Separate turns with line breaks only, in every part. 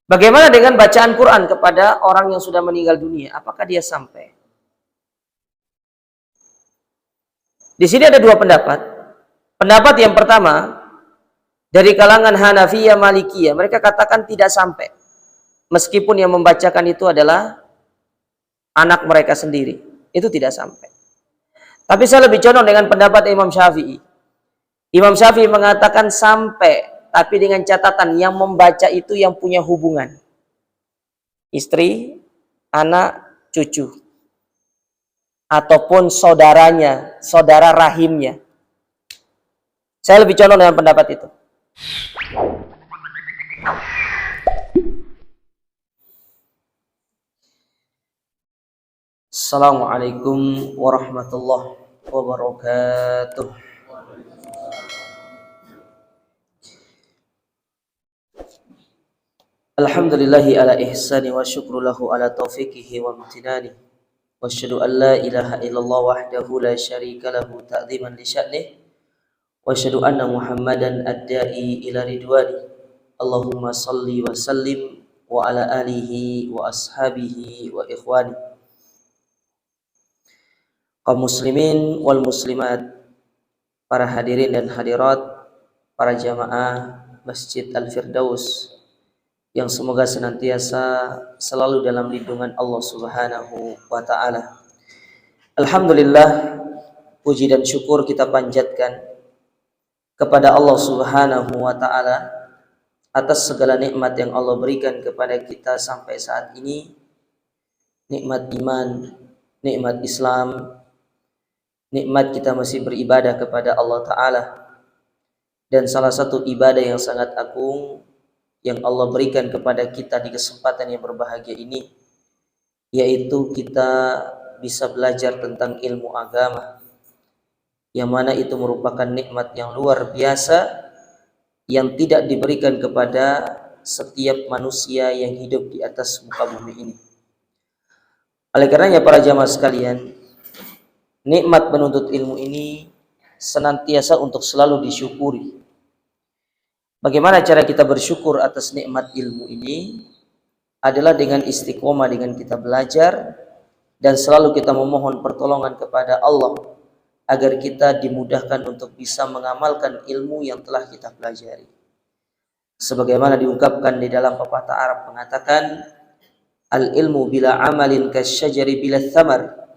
Bagaimana dengan bacaan Quran kepada orang yang sudah meninggal dunia? Apakah dia sampai? Di sini ada dua pendapat. Pendapat yang pertama, dari kalangan Hanafiyah Malikiyah, mereka katakan tidak sampai. Meskipun yang membacakan itu adalah anak mereka sendiri. Itu tidak sampai. Tapi saya lebih condong dengan pendapat Imam Syafi'i. Imam Syafi'i mengatakan sampai, tapi dengan catatan yang membaca itu yang punya hubungan. Istri, anak, cucu. Ataupun saudaranya, saudara rahimnya. Saya lebih condong dengan pendapat itu. Assalamualaikum warahmatullahi wabarakatuh. Alhamdulillahi ala ihsani wa syukru lahu ala taufiqihi wa amtinani. Wa asyhadu an la ilaha illallah wahdahu la syarika lahu ta'ziman li sya'nih. Wa asyhadu anna Muhammadan ad-da'i ila ridwani. Allahumma salli wa sallim wa ala alihi wa ashabihi wa ikhwani. Kaum muslimin wal muslimat, para hadirin dan hadirat, para jamaah Masjid Al-Firdaus yang semoga senantiasa selalu dalam lindungan Allah Subhanahu wa taala. Alhamdulillah, puji dan syukur kita panjatkan kepada Allah Subhanahu wa taala atas segala nikmat yang Allah berikan kepada kita sampai saat ini. Nikmat iman, nikmat Islam, nikmat kita masih beribadah kepada Allah Ta'ala. Dan salah satu ibadah yang sangat agung yang Allah berikan kepada kita di kesempatan yang berbahagia ini, yaitu kita bisa belajar tentang ilmu agama, yang mana itu merupakan nikmat yang luar biasa yang tidak diberikan kepada setiap manusia yang hidup di atas muka bumi ini. Oleh karenanya para jamaah sekalian, nikmat menuntut ilmu ini senantiasa untuk selalu disyukuri. Bagaimana cara kita bersyukur atas nikmat ilmu ini? Adalah dengan istiqomah, dengan kita belajar dan selalu kita memohon pertolongan kepada Allah agar kita dimudahkan untuk bisa mengamalkan ilmu yang telah kita pelajari. Sebagaimana diungkapkan di dalam pepatah Arab mengatakan, al-ilmu bila amalin kasyajari bila thamar.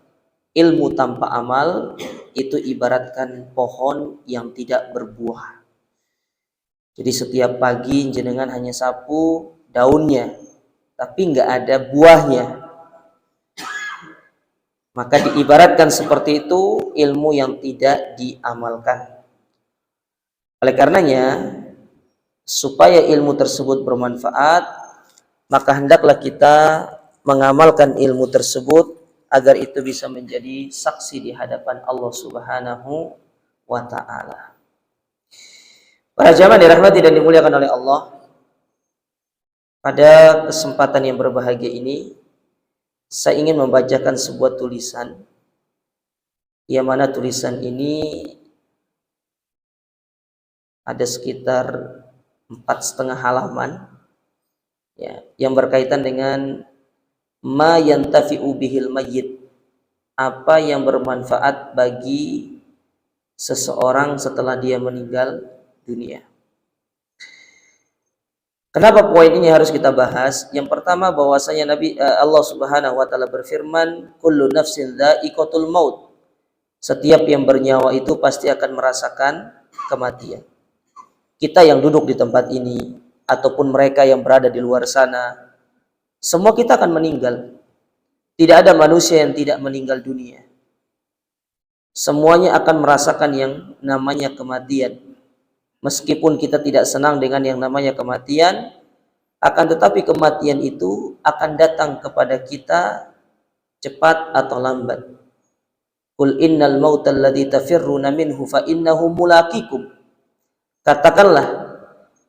Ilmu tanpa amal itu ibaratkan pohon yang tidak berbuah. Jadi setiap pagi jenengan hanya sapu daunnya, tapi nggak ada buahnya. Maka diibaratkan seperti itu ilmu yang tidak diamalkan. Oleh karenanya, supaya ilmu tersebut bermanfaat, maka hendaklah kita mengamalkan ilmu tersebut agar itu bisa menjadi saksi di hadapan Allah Subhanahu wa ta'ala. Para jamaah dirahmati dan dimuliakan oleh Allah, pada kesempatan yang berbahagia ini saya ingin membacakan sebuah tulisan, yang mana tulisan ini ada sekitar 4,5 halaman ya, yang berkaitan dengan ma yantafi'u bihil mayyit, apa yang bermanfaat bagi seseorang setelah dia meninggal dunia. Kenapa poin ini harus kita bahas? Yang pertama, bahwasanya Allah Subhanahu wa taala berfirman, kullu nafsin dha'iqatul maut. Setiap yang bernyawa itu pasti akan merasakan kematian. Kita yang duduk di tempat ini ataupun mereka yang berada di luar sana, semua kita akan meninggal. Tidak ada manusia yang tidak meninggal dunia. Semuanya akan merasakan yang namanya kematian. Meskipun kita tidak senang dengan yang namanya kematian, akan tetapi kematian itu akan datang kepada kita cepat atau lambat. Qul innal mautal ladzi tafirruna minhu fa innahu mulaqikum. Katakanlah,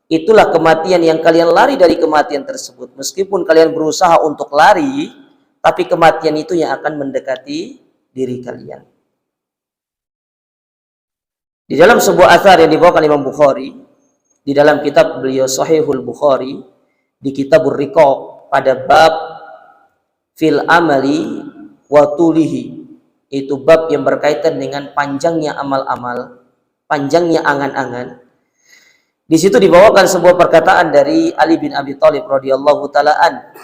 itulah kematian yang kalian lari dari kematian tersebut. Meskipun kalian berusaha untuk lari, tapi kematian itu yang akan mendekati diri kalian. Di dalam sebuah athar yang dibawakan Imam Bukhari, di dalam kitab beliau Sahihul Bukhari, di Kitabur Riqaq pada bab fil amali wa tulihi, itu bab yang berkaitan dengan panjangnya amal-amal, panjangnya angan-angan. Di situ dibawakan sebuah perkataan dari Ali bin Abi Thalib radhiyallahu taala an,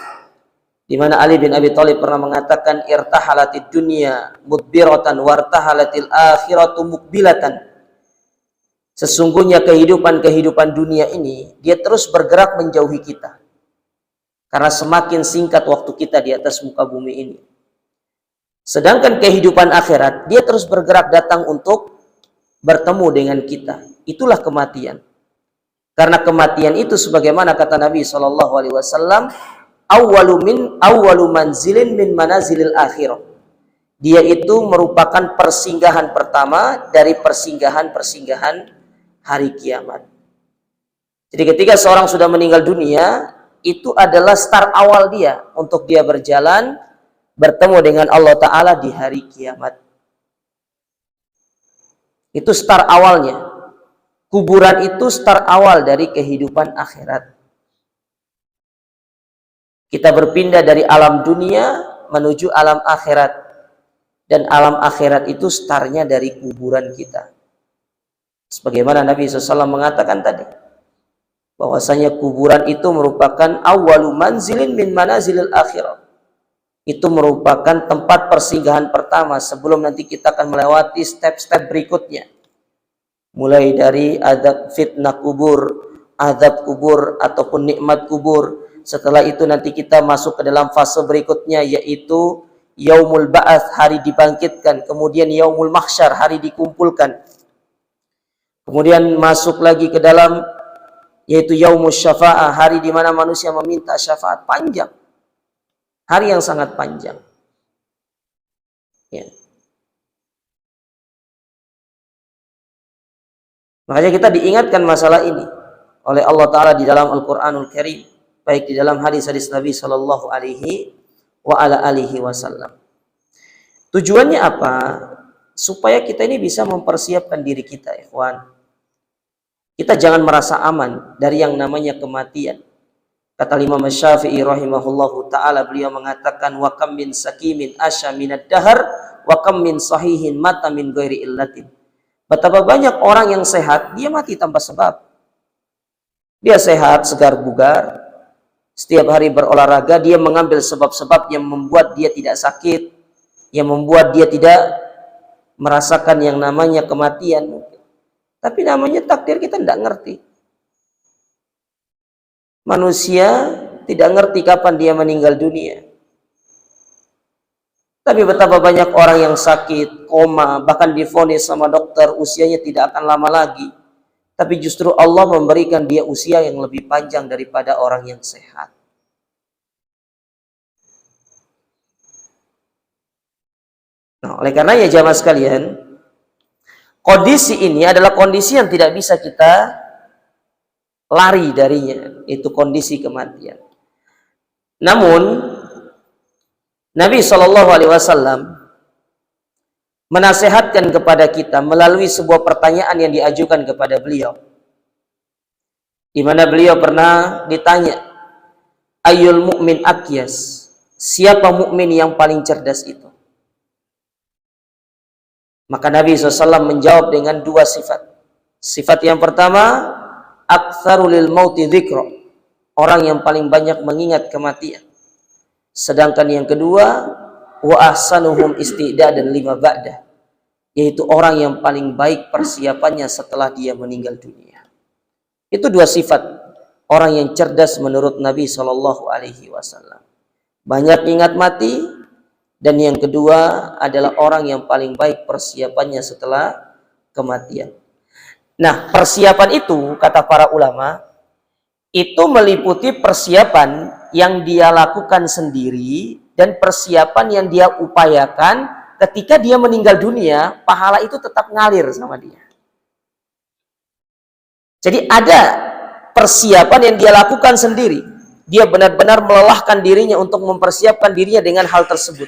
di mana Ali bin Abi Thalib pernah mengatakan irtahalatid dunya mudbiratan wartahalatil akhiratu mukbilatan. Sesungguhnya kehidupan dunia ini dia terus bergerak menjauhi kita, karena semakin singkat waktu kita di atas muka bumi ini. Sedangkan kehidupan akhirat dia terus bergerak datang untuk bertemu dengan kita. Itulah kematian. Karena kematian itu sebagaimana kata Nabi SAW, awwalu manzilin min manazilil akhirah. Dia itu merupakan persinggahan pertama dari persinggahan-persinggahan hari kiamat. Jadi ketika seorang sudah meninggal dunia, itu adalah start awal dia untuk dia berjalan bertemu dengan Allah Ta'ala di hari kiamat. Itu start awalnya. Kuburan itu start awal dari kehidupan akhirat. Kita berpindah dari alam dunia menuju alam akhirat. Dan alam akhirat itu startnya dari kuburan kita. Sebagaimana Nabi SAW mengatakan tadi, bahwasanya kuburan itu merupakan awwalu manzilin min manazilil akhirah. Itu merupakan tempat persinggahan pertama sebelum nanti kita akan melewati step-step berikutnya. Mulai dari adab fitnah kubur, azab kubur, ataupun nikmat kubur. Setelah itu nanti kita masuk ke dalam fase berikutnya, yaitu yaumul ba'ats, hari dibangkitkan. Kemudian yaumul mahsyar, hari dikumpulkan. Kemudian masuk lagi ke dalam, yaitu yaumul syafa'ah, hari di mana manusia meminta syafaat. Panjang. Hari yang sangat panjang. Ya. Makanya kita diingatkan masalah ini oleh Allah Ta'ala di dalam Al-Quranul Karim, baik di dalam hadis-hadis Nabi Sallallahu Alaihi Wasallam. Tujuannya apa? Supaya kita ini bisa mempersiapkan diri kita, ikhwan. Kita jangan merasa aman dari yang namanya kematian. Kata Imam Syafi'i rahimahullahu ta'ala, beliau mengatakan, wa kam min sakimin asya minad dahar, wa kam min sahihin mata min ghairi illatin. Betapa banyak orang yang sehat, dia mati tanpa sebab. Dia sehat, segar bugar, setiap hari berolahraga, dia mengambil sebab-sebab yang membuat dia tidak sakit, yang membuat dia tidak merasakan yang namanya kematian. Tapi namanya takdir kita tidak ngerti. Manusia tidak ngerti kapan dia meninggal dunia. Tapi betapa banyak orang yang sakit, koma, bahkan divonis sama dokter usianya tidak akan lama lagi. Tapi justru Allah memberikan dia usia yang lebih panjang daripada orang yang sehat. Nah, oleh karena ya jamaah sekalian, kondisi ini adalah kondisi yang tidak bisa kita lari darinya, itu kondisi kematian. Namun Nabi SAW menasihatkan kepada kita melalui sebuah pertanyaan yang diajukan kepada beliau, di mana beliau pernah ditanya, ayyul mu'min akyas, siapa mukmin yang paling cerdas itu? Maka Nabi SAW menjawab dengan dua sifat. Sifat yang pertama, aktsarul lil mauti dzikra, orang yang paling banyak mengingat kematian. Sedangkan yang kedua, wa ahsanuhum isti'dadan lima ba'dah, yaitu orang yang paling baik persiapannya setelah dia meninggal dunia. Itu dua sifat orang yang cerdas menurut Nabi SAW. Banyak ingat mati, dan yang kedua adalah orang yang paling baik persiapannya setelah kematian. Nah, persiapan itu kata para ulama itu meliputi persiapan yang dia lakukan sendiri dan persiapan yang dia upayakan ketika dia meninggal dunia, pahala itu tetap ngalir sama dia. Jadi ada persiapan yang dia lakukan sendiri. Dia benar-benar melelahkan dirinya untuk mempersiapkan dirinya dengan hal tersebut.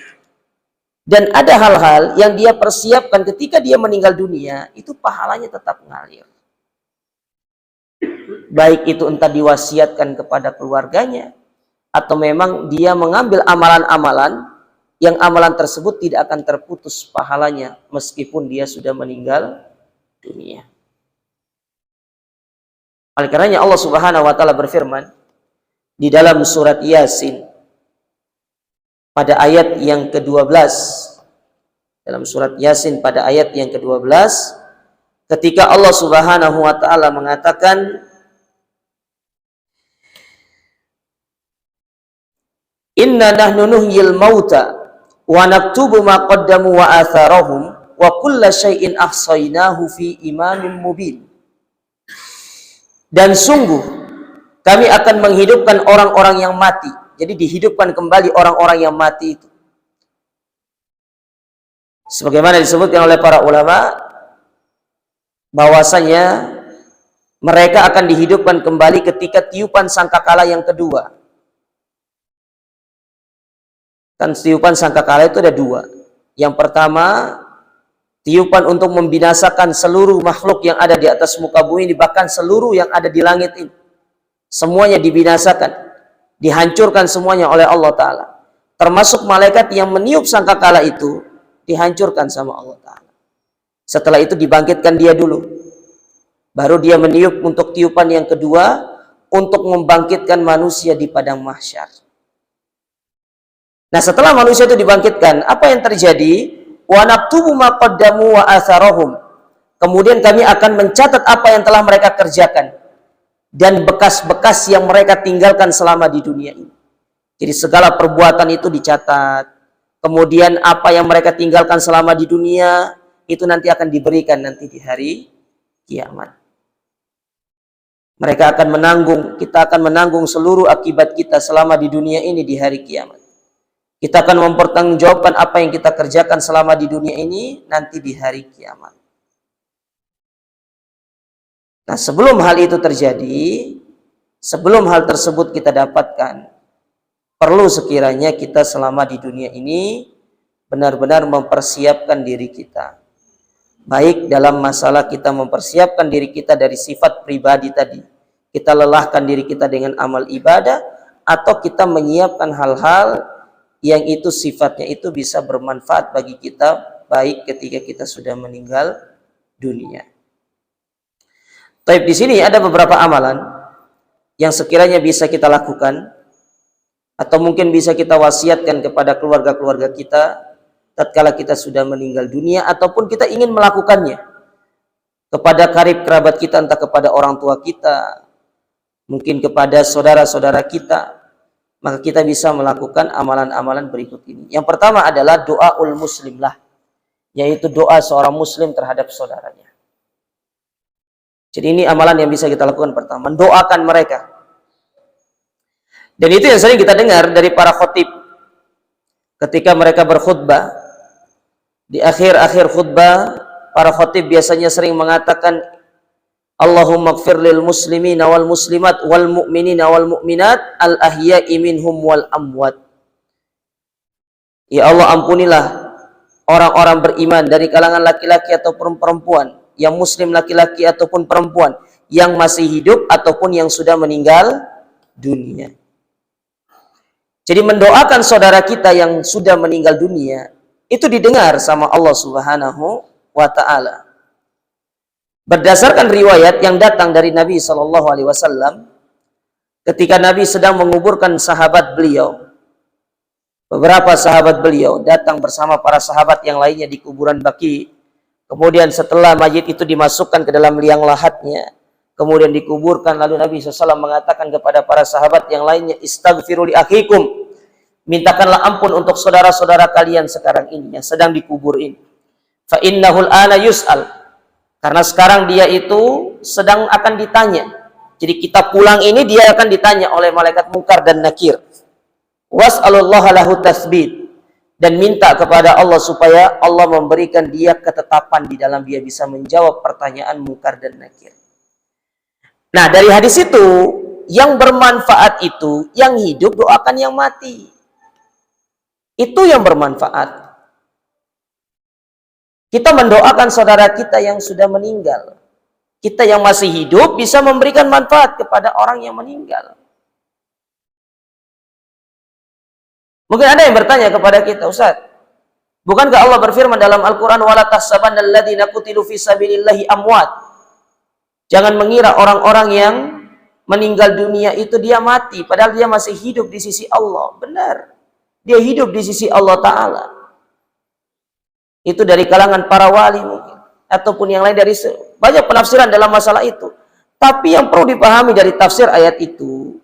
Dan ada hal-hal yang dia persiapkan ketika dia meninggal dunia, itu pahalanya tetap ngalir. baik itu entah diwasiatkan kepada keluarganya atau memang dia mengambil amalan-amalan yang amalan tersebut tidak akan terputus pahalanya meskipun dia sudah meninggal dunia. Oleh karenanya Allah Subhanahu wa taala berfirman di dalam surat Yasin pada ayat yang ke-12. Dalam surat Yasin pada ayat yang ke-12, ketika Allah Subhanahu wa taala mengatakan, "Inna nahnu nuhyil mauta wa naktubu ma qaddamu wa atharahum wa kulla syai'in ahsaynahu fi imamin mubin." Dan sungguh kami akan menghidupkan orang-orang yang mati. Jadi dihidupkan kembali orang-orang yang mati itu. Sebagaimana disebutkan oleh para ulama bahwasanya mereka akan dihidupkan kembali ketika tiupan sangkakala yang kedua. Kan tiupan sangkakala itu ada dua. Yang pertama, tiupan untuk membinasakan seluruh makhluk yang ada di atas muka bumi ini, bahkan seluruh yang ada di langit ini. Semuanya dibinasakan, dihancurkan semuanya oleh Allah Ta'ala. Termasuk malaikat yang meniup sangkakala itu, dihancurkan sama Allah Ta'ala. Setelah itu dibangkitkan dia dulu. Baru dia meniup untuk tiupan yang kedua, untuk membangkitkan manusia di padang mahsyar. Nah, setelah manusia itu dibangkitkan, apa yang terjadi? Wa naktubu ma qaddamu wa atharahum. Kemudian kami akan mencatat apa yang telah mereka kerjakan dan bekas-bekas yang mereka tinggalkan selama di dunia ini. Jadi segala perbuatan itu dicatat. Kemudian apa yang mereka tinggalkan selama di dunia itu nanti akan diberikan nanti di hari kiamat. Mereka akan menanggung, kita akan menanggung seluruh akibat kita selama di dunia ini di hari kiamat. Kita akan mempertanggungjawabkan apa yang kita kerjakan selama di dunia ini nanti di hari kiamat. Nah, sebelum hal itu terjadi, sebelum hal tersebut kita dapatkan, perlu sekiranya kita selama di dunia ini benar-benar mempersiapkan diri kita. Baik dalam masalah kita mempersiapkan diri kita dari sifat pribadi tadi, kita lelahkan diri kita dengan amal ibadah, atau kita menyiapkan hal-hal yang itu sifatnya itu bisa bermanfaat bagi kita, baik ketika kita sudah meninggal dunia. Tapi di sini ada beberapa amalan yang sekiranya bisa kita lakukan, atau mungkin bisa kita wasiatkan kepada keluarga-keluarga kita tatkala kita sudah meninggal dunia, ataupun kita ingin melakukannya kepada karib kerabat kita, entah kepada orang tua kita, mungkin kepada saudara-saudara kita. Maka kita bisa melakukan amalan-amalan berikut ini. Yang pertama adalah doaul muslim lah, yaitu doa seorang muslim terhadap saudaranya. Jadi ini amalan yang bisa kita lakukan pertama, mendoakan mereka. Dan itu yang sering kita dengar dari para khotib ketika mereka berkhutbah. Di akhir-akhir khutbah, para khotib biasanya sering mengatakan, Allahumma gfir lil muslimina wal muslimat wal mu'minina wal mu'minat al ahya'i minhum wal amwat. Ya Allah, ampunilah orang-orang beriman dari kalangan laki-laki ataupun perempuan, yang muslim laki-laki ataupun perempuan, yang masih hidup ataupun yang sudah meninggal dunia. Jadi mendoakan saudara kita yang sudah meninggal dunia itu didengar sama Allah Subhanahu wa ta'ala. Berdasarkan riwayat yang datang dari Nabi SAW, ketika Nabi sedang menguburkan sahabat beliau, beberapa sahabat beliau datang bersama para sahabat yang lainnya di kuburan Baqi. Kemudian setelah mayit itu dimasukkan ke dalam liang lahatnya, kemudian dikuburkan, lalu Nabi SAW mengatakan kepada para sahabat yang lainnya, istaghfiru li akhikum, mintakanlah ampun untuk saudara-saudara kalian sekarang ini yang sedang dikubur ini. Fa innahul ana yus'al, karena sekarang dia itu sedang akan ditanya. Jadi kita pulang ini dia akan ditanya oleh malaikat Munkar dan Nakir. Was'alullaha lahu tasbit, dan minta kepada Allah supaya Allah memberikan dia ketetapan di dalam dia bisa menjawab pertanyaan Munkar dan Nakir. Nah, dari hadis itu yang bermanfaat itu yang hidup doakan yang mati. Itu yang bermanfaat. Kita mendoakan saudara kita yang sudah meninggal. Kita yang masih hidup bisa memberikan manfaat kepada orang yang meninggal. Mungkin ada yang bertanya kepada kita, Ustaz, bukankah Allah berfirman dalam Al-Quran, wala tahsabanna alladziina qutilu fi sabilillahi amwat. Jangan mengira orang-orang yang meninggal dunia itu dia mati, padahal dia masih hidup di sisi Allah. Benar, dia hidup di sisi Allah Ta'ala. Itu dari kalangan para wali mungkin, ataupun yang lain dari banyak penafsiran dalam masalah itu. Tapi yang perlu dipahami dari tafsir ayat itu,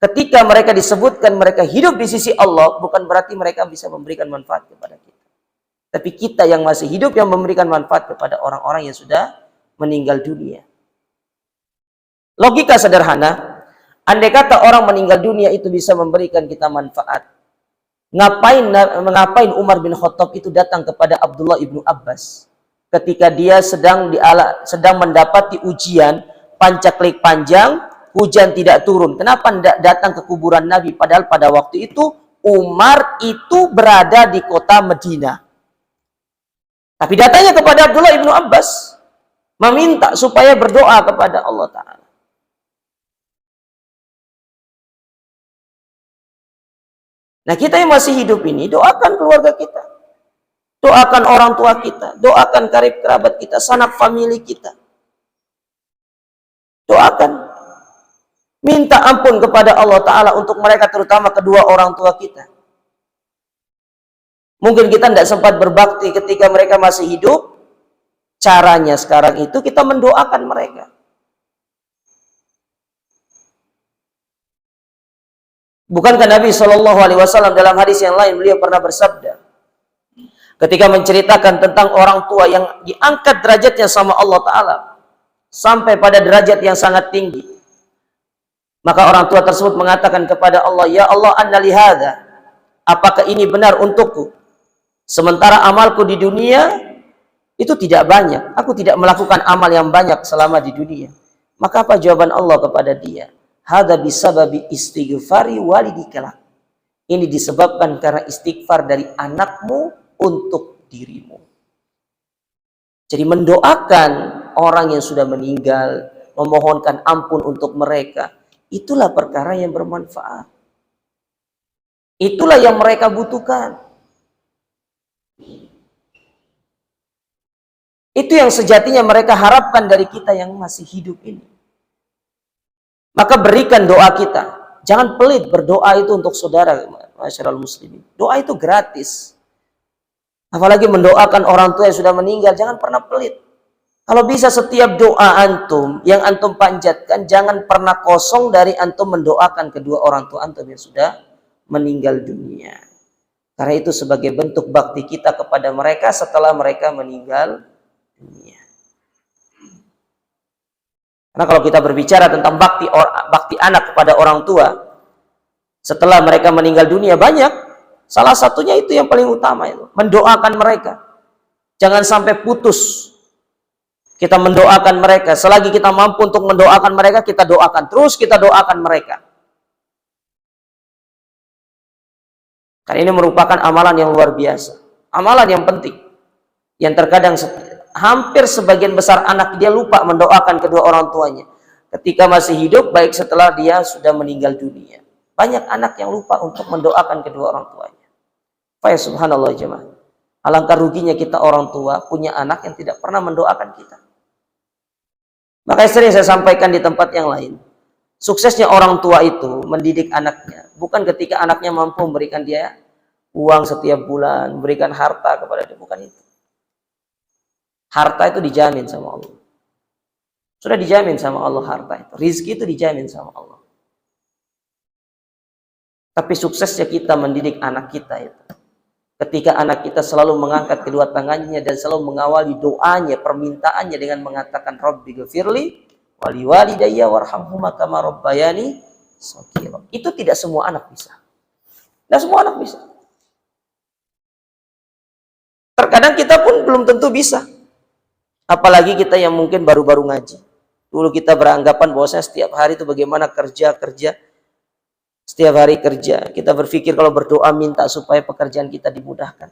ketika mereka disebutkan mereka hidup di sisi Allah, bukan berarti mereka bisa memberikan manfaat kepada kita. Tapi kita yang masih hidup yang memberikan manfaat kepada orang-orang yang sudah meninggal dunia. Logika sederhana, andai kata orang meninggal dunia itu bisa memberikan kita manfaat, ngapain Umar bin Khattab itu datang kepada Abdullah ibnu Abbas ketika dia sedang mendapati ujian pancaklik panjang, hujan tidak turun. Kenapa tidak datang ke kuburan Nabi? Padahal pada waktu itu Umar itu berada di kota Madinah. Tapi datanya kepada Abdullah ibnu Abbas meminta supaya berdoa kepada Allah Ta'ala. Nah, kita yang masih hidup ini, doakan keluarga kita, doakan orang tua kita, doakan karib kerabat kita, sanak famili kita, doakan, minta ampun kepada Allah Ta'ala untuk mereka, terutama kedua orang tua kita. Mungkin kita tidak sempat berbakti ketika mereka masih hidup. Caranya sekarang itu kita mendoakan mereka. Bukankah Nabi SAW dalam hadis yang lain beliau pernah bersabda, ketika menceritakan tentang orang tua yang diangkat derajatnya sama Allah Ta'ala sampai pada derajat yang sangat tinggi, maka orang tua tersebut mengatakan kepada Allah, ya Allah, anna li hadza, apakah ini benar untukku? Sementara amalku di dunia itu tidak banyak, aku tidak melakukan amal yang banyak selama di dunia. Maka apa jawaban Allah kepada dia? Hadza bisababi istighfari walidika. Ini disebabkan karena istighfar dari anakmu untuk dirimu. Jadi mendoakan orang yang sudah meninggal, memohonkan ampun untuk mereka, itulah perkara yang bermanfaat. Itulah yang mereka butuhkan. Itu yang sejatinya mereka harapkan dari kita yang masih hidup ini. Maka berikan doa kita. Jangan pelit berdoa itu untuk saudara, masyarakat muslimin. Doa itu gratis. Apalagi mendoakan orang tua yang sudah meninggal, jangan pernah pelit. Kalau bisa setiap doa antum yang antum panjatkan, jangan pernah kosong dari antum mendoakan kedua orang tua antum yang sudah meninggal dunia. Karena itu sebagai bentuk bakti kita kepada mereka setelah mereka meninggal dunia. Karena kalau kita berbicara tentang bakti anak kepada orang tua setelah mereka meninggal dunia banyak. Salah satunya itu yang paling utama, itu mendoakan mereka. Jangan sampai putus kita mendoakan mereka. Selagi kita mampu untuk mendoakan mereka, kita doakan terus, kita doakan mereka. Karena ini merupakan amalan yang luar biasa, amalan yang penting, yang terkadang hampir sebagian besar anak dia lupa mendoakan kedua orang tuanya ketika masih hidup, baik setelah dia sudah meninggal dunia. Banyak anak yang lupa untuk mendoakan kedua orang tuanya. Fa subhanallah jemaah. Alangkah ruginya kita orang tua punya anak yang tidak pernah mendoakan kita. Makanya sering saya sampaikan di tempat yang lain, suksesnya orang tua itu mendidik anaknya bukan ketika anaknya mampu memberikan dia uang setiap bulan, memberikan harta kepada dia, bukan itu. Harta itu dijamin sama Allah. Sudah dijamin sama Allah harta itu. Rizki itu dijamin sama Allah. Tapi suksesnya kita mendidik anak kita itu, ketika anak kita selalu mengangkat kedua tangannya dan selalu mengawali doanya, permintaannya dengan mengatakan Rabbi ghafirli wali walidayya warhamhuma kama rabbayani shaghira. Itu tidak semua anak bisa. Tidak semua anak bisa. Terkadang kita pun belum tentu bisa. Apalagi kita yang mungkin baru-baru ngaji. Dulu kita beranggapan bahwasanya setiap hari itu bagaimana kerja. Setiap hari kerja. Kita berpikir kalau berdoa minta supaya pekerjaan kita dimudahkan.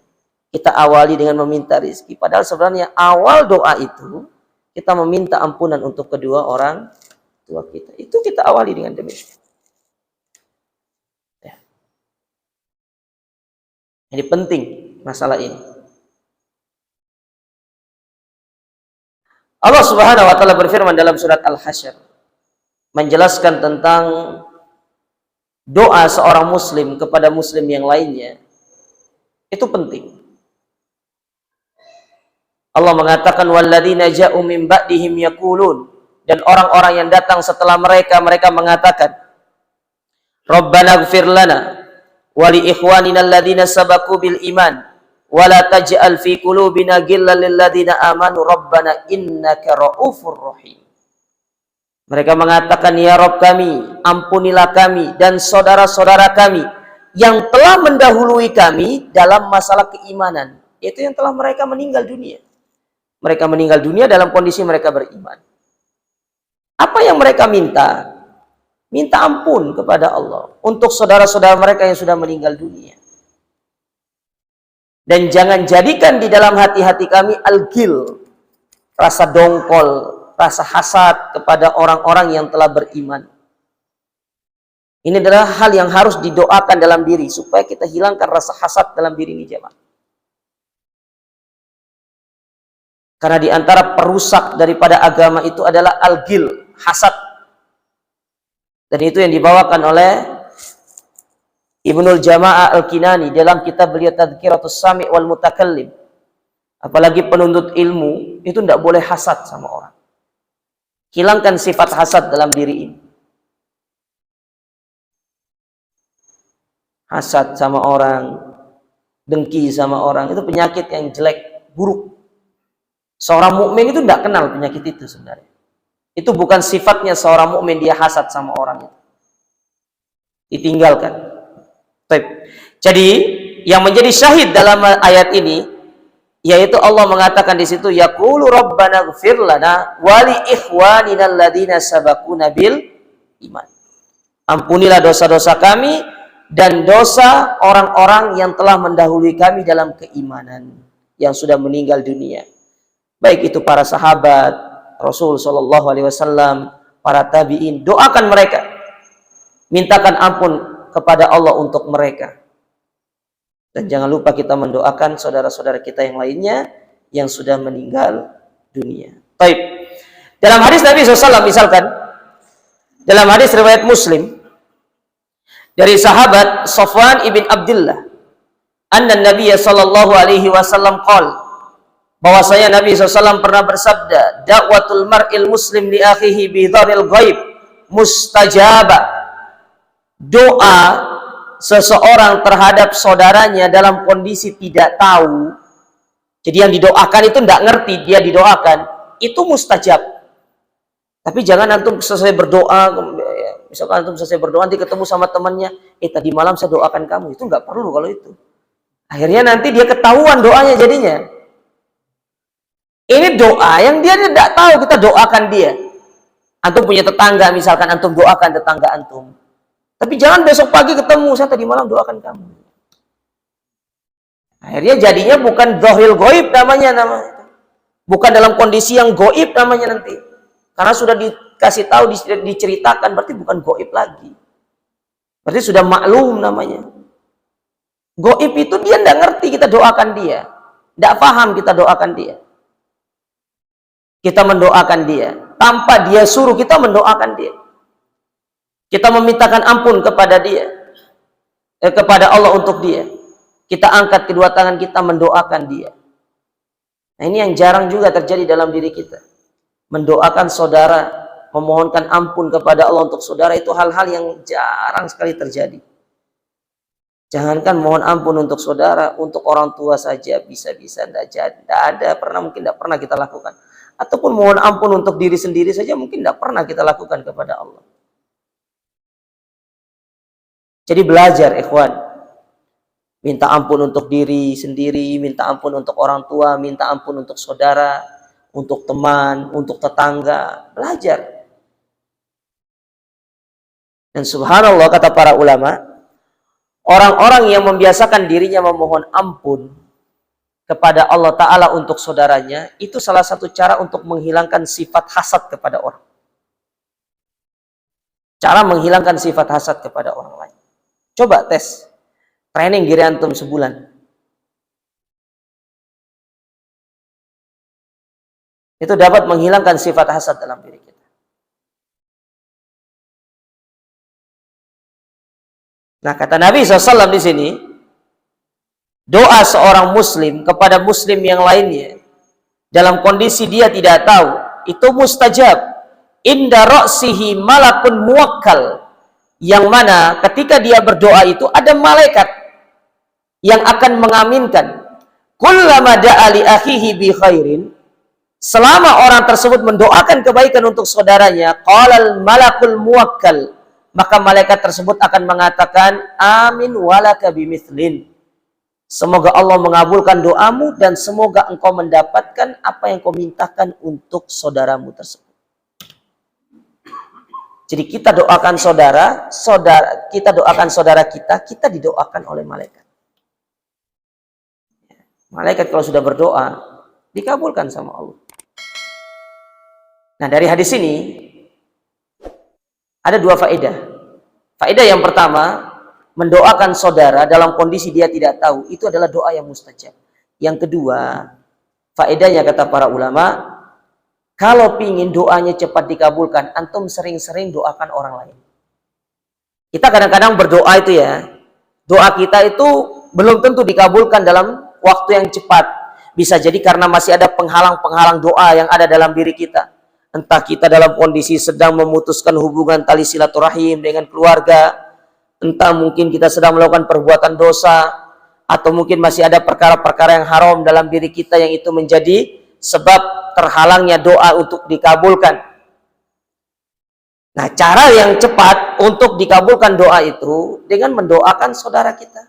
Kita awali dengan meminta rezeki. Padahal sebenarnya awal doa itu kita meminta ampunan untuk kedua orang tua kita. Itu kita awali dengan demikian. Ya. Jadi penting masalah ini. Allah Subhanahu wa taala berfirman dalam surat Al-Hasyr menjelaskan tentang doa seorang muslim kepada muslim yang lainnya. Itu penting. Allah mengatakan walladzina ja'u min ba'dihim yaqulun, dan orang-orang yang datang setelah mereka mengatakan Rabbana ighfir lana wa li ikhwanina alladzina sabaqu bil iman wa la taj'al fi qulubina ghillan lil ladzina amanu rabbana innaka raufur rahim. Mereka mengatakan, ya Rabb kami, ampunilah kami dan saudara-saudara kami yang telah mendahului kami dalam masalah keimanan, yaitu yang telah mereka meninggal dunia. Mereka meninggal dunia dalam kondisi mereka beriman. Apa yang mereka minta? Minta ampun kepada Allah untuk saudara-saudara mereka yang sudah meninggal dunia. Dan jangan jadikan di dalam hati-hati kami al-ghil, rasa dongkol, rasa hasad kepada orang-orang yang telah beriman. Ini adalah hal yang harus didoakan dalam diri supaya kita hilangkan rasa hasad dalam diri ini, jemaah. Karena di antara perusak daripada agama itu adalah al-ghil, hasad. Dan itu yang dibawakan oleh Ibnul Jama'ah Al-Kinani dalam kitab beliau Tadhkiratus Sami' wal Mutakallim. Apalagi penuntut ilmu itu tidak boleh hasad sama orang. Hilangkan sifat hasad dalam diri ini. Hasad sama orang, dengki sama orang, itu penyakit yang jelek, buruk. Seorang mukmin itu tidak kenal penyakit itu sebenarnya. Itu bukan sifatnya seorang mukmin, dia hasad sama orang itu. Ditinggalkan. Jadi yang menjadi syahid dalam ayat ini yaitu Allah mengatakan di situ yaqulu rabbana ighfir lana wa li ikhwanina alladziina sabaquna bil iman. Ampunilah dosa-dosa kami dan dosa orang-orang yang telah mendahului kami dalam keimanan yang sudah meninggal dunia. Baik itu para sahabat Rasul sallallahu alaihi wasallam, para tabi'in, doakan mereka. Mintakan ampun kepada Allah untuk mereka. Dan jangan lupa kita mendoakan saudara-saudara kita yang lainnya yang sudah meninggal dunia. Baik. Dalam hadis Nabi SAW misalkan, dalam hadis riwayat Muslim dari sahabat Safwan ibn Abdullah, anna Nabi sallallahu alaihi wasallam qala, bahwasanya Nabi SAW pernah bersabda, da'watul mar'il muslim li akhihi bi dharil ghaib mustajabah. Doa seseorang terhadap saudaranya dalam kondisi tidak tahu, jadi yang didoakan itu tidak ngerti dia didoakan, itu mustajab. Tapi jangan antum selesai berdoa, misalkan antum selesai berdoa nanti ketemu sama temannya, tadi malam saya doakan kamu, itu nggak perlu kalau itu. Akhirnya nanti dia ketahuan doanya jadinya. Ini doa yang dia tidak tahu, kita doakan dia. Antum punya tetangga, misalkan antum doakan tetangga antum. Tapi jangan besok pagi ketemu, saya tadi malam doakan kamu. Akhirnya jadinya bukan dhahril ghaib namanya. Bukan dalam kondisi yang gaib namanya nanti. Karena sudah dikasih tahu, diceritakan, berarti bukan gaib lagi. Berarti sudah maklum namanya. Gaib itu dia tidak ngerti kita doakan dia. Tidak paham kita doakan dia. Kita mendoakan dia. Tanpa dia suruh kita mendoakan dia. Kita memintakan ampun kepada dia, kepada Allah untuk dia. Kita angkat kedua tangan kita mendoakan dia. Nah, ini yang jarang juga terjadi dalam diri kita. Mendoakan saudara, memohonkan ampun kepada Allah untuk saudara, itu hal-hal yang jarang sekali terjadi. Jangankan mohon ampun untuk saudara, untuk orang tua saja bisa-bisa tidak ada, mungkin tidak pernah kita lakukan. Ataupun mohon ampun untuk diri sendiri saja mungkin tidak pernah kita lakukan kepada Allah. Jadi belajar, ikhwan. Minta ampun untuk diri sendiri, minta ampun untuk orang tua, minta ampun untuk saudara, untuk teman, untuk tetangga. Belajar. Dan subhanallah, kata para ulama, orang-orang yang membiasakan dirinya memohon ampun kepada Allah Ta'ala untuk saudaranya, itu salah satu cara untuk menghilangkan sifat hasad kepada orang. Cara menghilangkan sifat hasad kepada orang lain. Coba tes. Training diri antum sebulan. Itu dapat menghilangkan sifat hasad dalam diri kita. Nah, kata Nabi SAW di sini, doa seorang muslim kepada muslim yang lainnya dalam kondisi dia tidak tahu, itu mustajab. Inda ra'sihi malakun muwakkal, yang mana ketika dia berdoa itu ada malaikat yang akan mengaminkan. Kullama da'a li akhihi bi khairin, selama orang tersebut mendoakan kebaikan untuk saudaranya, qalal malakul muwakkal, maka malaikat tersebut akan mengatakan, amin walaka bimithlin. Semoga Allah mengabulkan doamu dan semoga engkau mendapatkan apa yang kau mintakan untuk saudaramu tersebut. Jadi kita doakan kita doakan saudara kita didoakan oleh malaikat. Malaikat kalau sudah berdoa, dikabulkan sama Allah. Nah, dari hadis ini ada dua faedah. Faedah yang pertama, mendoakan saudara dalam kondisi dia tidak tahu, itu adalah doa yang mustajab. Yang kedua, faedahnya kata para ulama, kalau pingin doanya cepat dikabulkan, antum sering-sering doakan orang lain. Kita kadang-kadang berdoa itu ya, doa kita itu belum tentu dikabulkan dalam waktu yang cepat. Bisa jadi karena masih ada penghalang-penghalang doa yang ada dalam diri kita. Entah kita dalam kondisi sedang memutuskan hubungan tali silaturahim dengan keluarga, entah mungkin kita sedang melakukan perbuatan dosa, atau mungkin masih ada perkara-perkara yang haram dalam diri kita yang itu menjadi sebab terhalangnya doa untuk dikabulkan. Nah, cara yang cepat untuk dikabulkan doa itu dengan mendoakan saudara kita.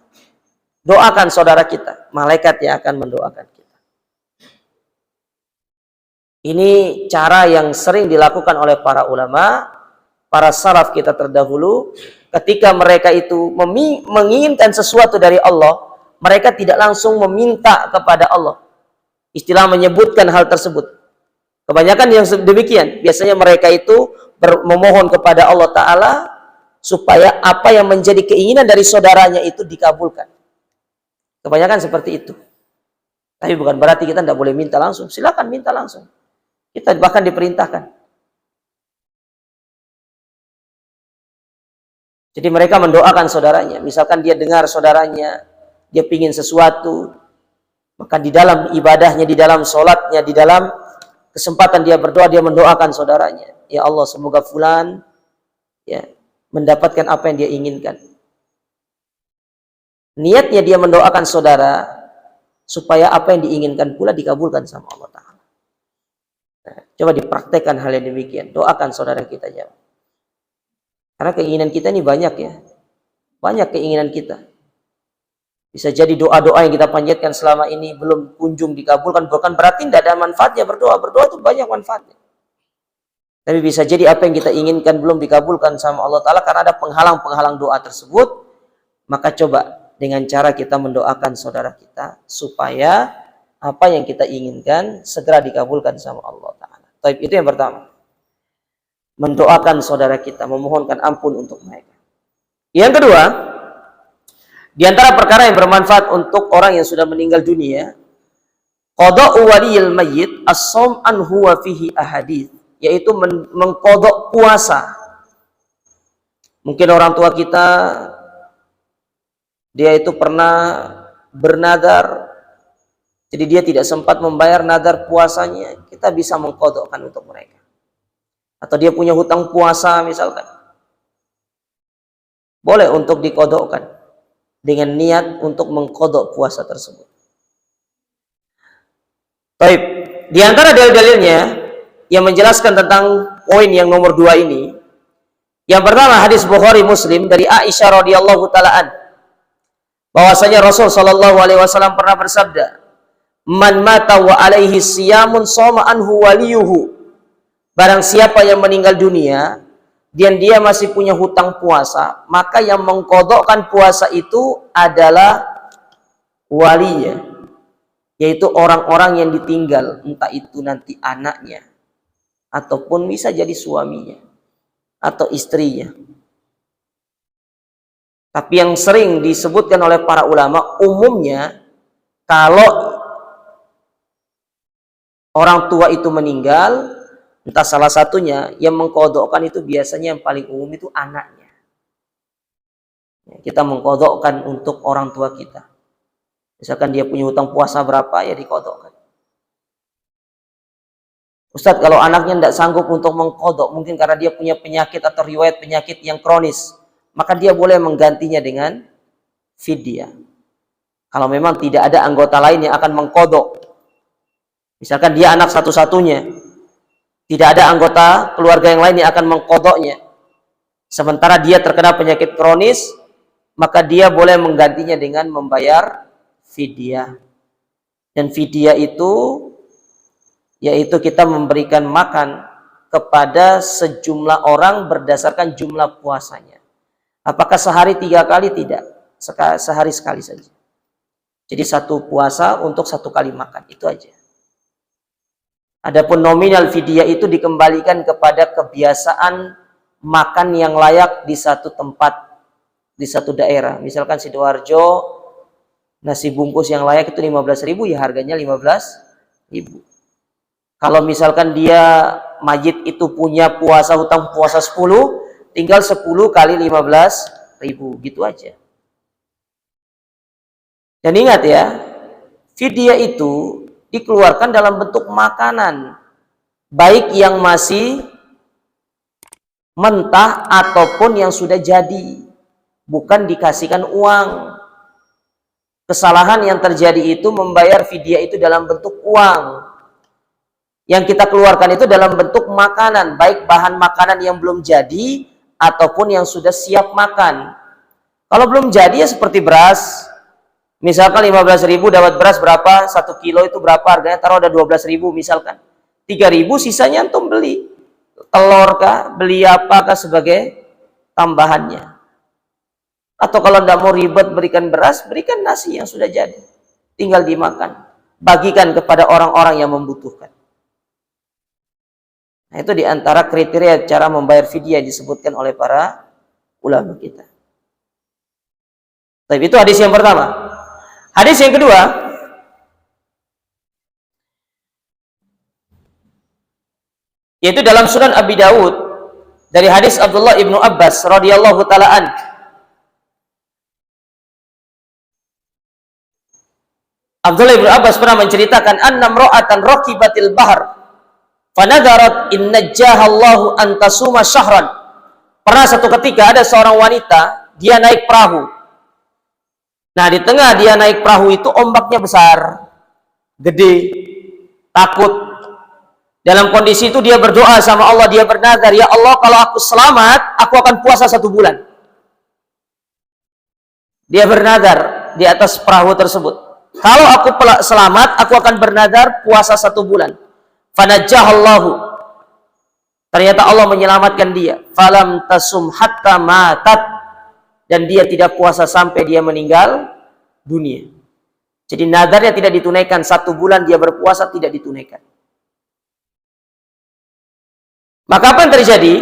Doakan saudara kita, malaikat yang akan mendoakan kita. Ini cara yang sering dilakukan oleh para ulama, para salaf kita terdahulu. Ketika mereka itu menginginkan sesuatu dari Allah, mereka tidak langsung meminta kepada Allah. Istilah menyebutkan hal tersebut. Kebanyakan yang demikian. Biasanya mereka itu memohon kepada Allah Ta'ala supaya apa yang menjadi keinginan dari saudaranya itu dikabulkan. Kebanyakan seperti itu. Tapi bukan berarti kita tidak boleh minta langsung. Silakan minta langsung. Kita bahkan diperintahkan. Jadi mereka mendoakan saudaranya. Misalkan dia dengar saudaranya, dia pingin sesuatu, maka di dalam ibadahnya, di dalam sholatnya, di dalam kesempatan dia berdoa, dia mendoakan saudaranya. Ya Allah, semoga fulan ya mendapatkan apa yang dia inginkan. Niatnya dia mendoakan saudara supaya apa yang diinginkan pula dikabulkan sama Allah Ta'ala. Nah, coba dipraktekkan hal yang demikian. Doakan saudara kita ya. Karena keinginan kita ini banyak ya. Banyak keinginan kita. Bisa jadi doa-doa yang kita panjatkan selama ini belum kunjung dikabulkan. Bukan berarti tidak ada manfaatnya berdoa. Berdoa itu banyak manfaatnya. Tapi bisa jadi apa yang kita inginkan belum dikabulkan sama Allah Ta'ala karena ada penghalang-penghalang doa tersebut. Maka coba dengan cara kita mendoakan saudara kita supaya apa yang kita inginkan segera dikabulkan sama Allah Ta'ala. Itu yang pertama. Mendoakan saudara kita, memohonkan ampun untuk mereka. Yang kedua, di antara perkara yang bermanfaat untuk orang yang sudah meninggal dunia, qada'u waliyil mayyit as-shaum anhu wa fihi ahadits, yaitu mengqada' puasa. Mungkin orang tua kita dia itu pernah bernadar, jadi dia tidak sempat membayar nadar puasanya, kita bisa mengqada'kan untuk mereka. Atau dia punya hutang puasa misalkan, boleh untuk diqada'kan dengan niat untuk mengqada' puasa tersebut. Baik, di antara dalil-dalilnya yang menjelaskan tentang poin yang nomor 2 ini, yang pertama hadis Bukhari Muslim dari Aisyah radhiyallahu taala an, bahwasanya Rasul sallallahu alaihi wasallam pernah bersabda, "Man mata wa alaihi siyamun shoma anhu waliyuhu." Barang siapa yang meninggal dunia dan dia masih punya hutang puasa, maka yang mengqada'kan puasa itu adalah walinya. yaitu orang-orang yang ditinggal, entah itu nanti anaknya ataupun bisa jadi suaminya atau istrinya. Tapi yang sering disebutkan oleh para ulama, umumnya kalau orang tua itu meninggal, entah salah satunya, yang mengkodokkan itu biasanya yang paling umum itu anaknya. Kita mengkodokkan untuk orang tua kita. Misalkan dia punya hutang puasa berapa, ya dikodokkan. Ustadz, kalau anaknya tidak sanggup untuk mengkodok, mungkin karena dia punya penyakit atau riwayat penyakit yang kronis, maka dia boleh menggantinya dengan fidyah. Kalau memang tidak ada anggota lain yang akan mengkodok, misalkan dia anak satu-satunya, tidak ada anggota keluarga yang lain yang akan mengkodoknya, sementara dia terkena penyakit kronis, maka dia boleh menggantinya dengan membayar fidyah. Dan fidyah itu yaitu kita memberikan makan kepada sejumlah orang berdasarkan jumlah puasanya. Apakah sehari 3 kali? Tidak, sehari sekali saja. Jadi satu puasa untuk 1 kali makan, itu aja. Adapun nominal fidyah itu dikembalikan kepada kebiasaan makan yang layak di satu tempat, di satu daerah. Misalkan Sidoarjo, nasi bungkus yang layak itu 15.000, ya harganya 15.000. Kalau misalkan dia majid itu punya hutang puasa 10, tinggal 10 kali 15.000, gitu aja. Dan ingat ya, fidyah itu dikeluarkan dalam bentuk makanan, baik yang masih mentah ataupun yang sudah jadi, bukan dikasihkan uang. Kesalahan yang terjadi itu membayar fidyah itu dalam bentuk uang. Yang kita keluarkan itu dalam bentuk makanan, baik bahan makanan yang belum jadi ataupun yang sudah siap makan. Kalau belum jadi ya seperti beras, misalkan 15.000 dapat beras berapa? 1 kilo itu berapa harganya? Taruh ada 12.000 misalkan. 3.000 sisanya antum beli telur kah, beli apakah sebagai tambahannya. Atau kalau tidak mau ribet berikan beras, berikan nasi yang sudah jadi. Tinggal dimakan. Bagikan kepada orang-orang yang membutuhkan. Nah, itu diantara kriteria cara membayar fidyah disebutkan oleh para ulama kita. Tapi itu hadis yang pertama. Hadis yang kedua, yaitu dalam Sunan Abi Dawud dari hadis Abdullah ibnu Abbas radhiyallahu taala an. Abdullah ibnu Abbas pernah menceritakan anna imra'atan raqibatil bahr fanadarat in najjahallahu an tasuma syahran. Pernah satu ketika ada seorang wanita, dia naik perahu. Nah, di tengah dia naik perahu itu ombaknya besar, gede, takut. Dalam kondisi itu dia berdoa sama Allah, dia bernazar, ya Allah, kalau aku selamat, aku akan puasa 1 bulan. Dia bernazar di atas perahu tersebut. Kalau aku selamat, aku akan bernazar puasa 1 bulan. Fanajjahallahu. Ternyata Allah menyelamatkan dia. Falam tasum hatta matat. Dan dia tidak puasa sampai dia meninggal dunia. Jadi nadarnya tidak ditunaikan. 1 bulan dia berpuasa tidak ditunaikan. Maka apa yang terjadi?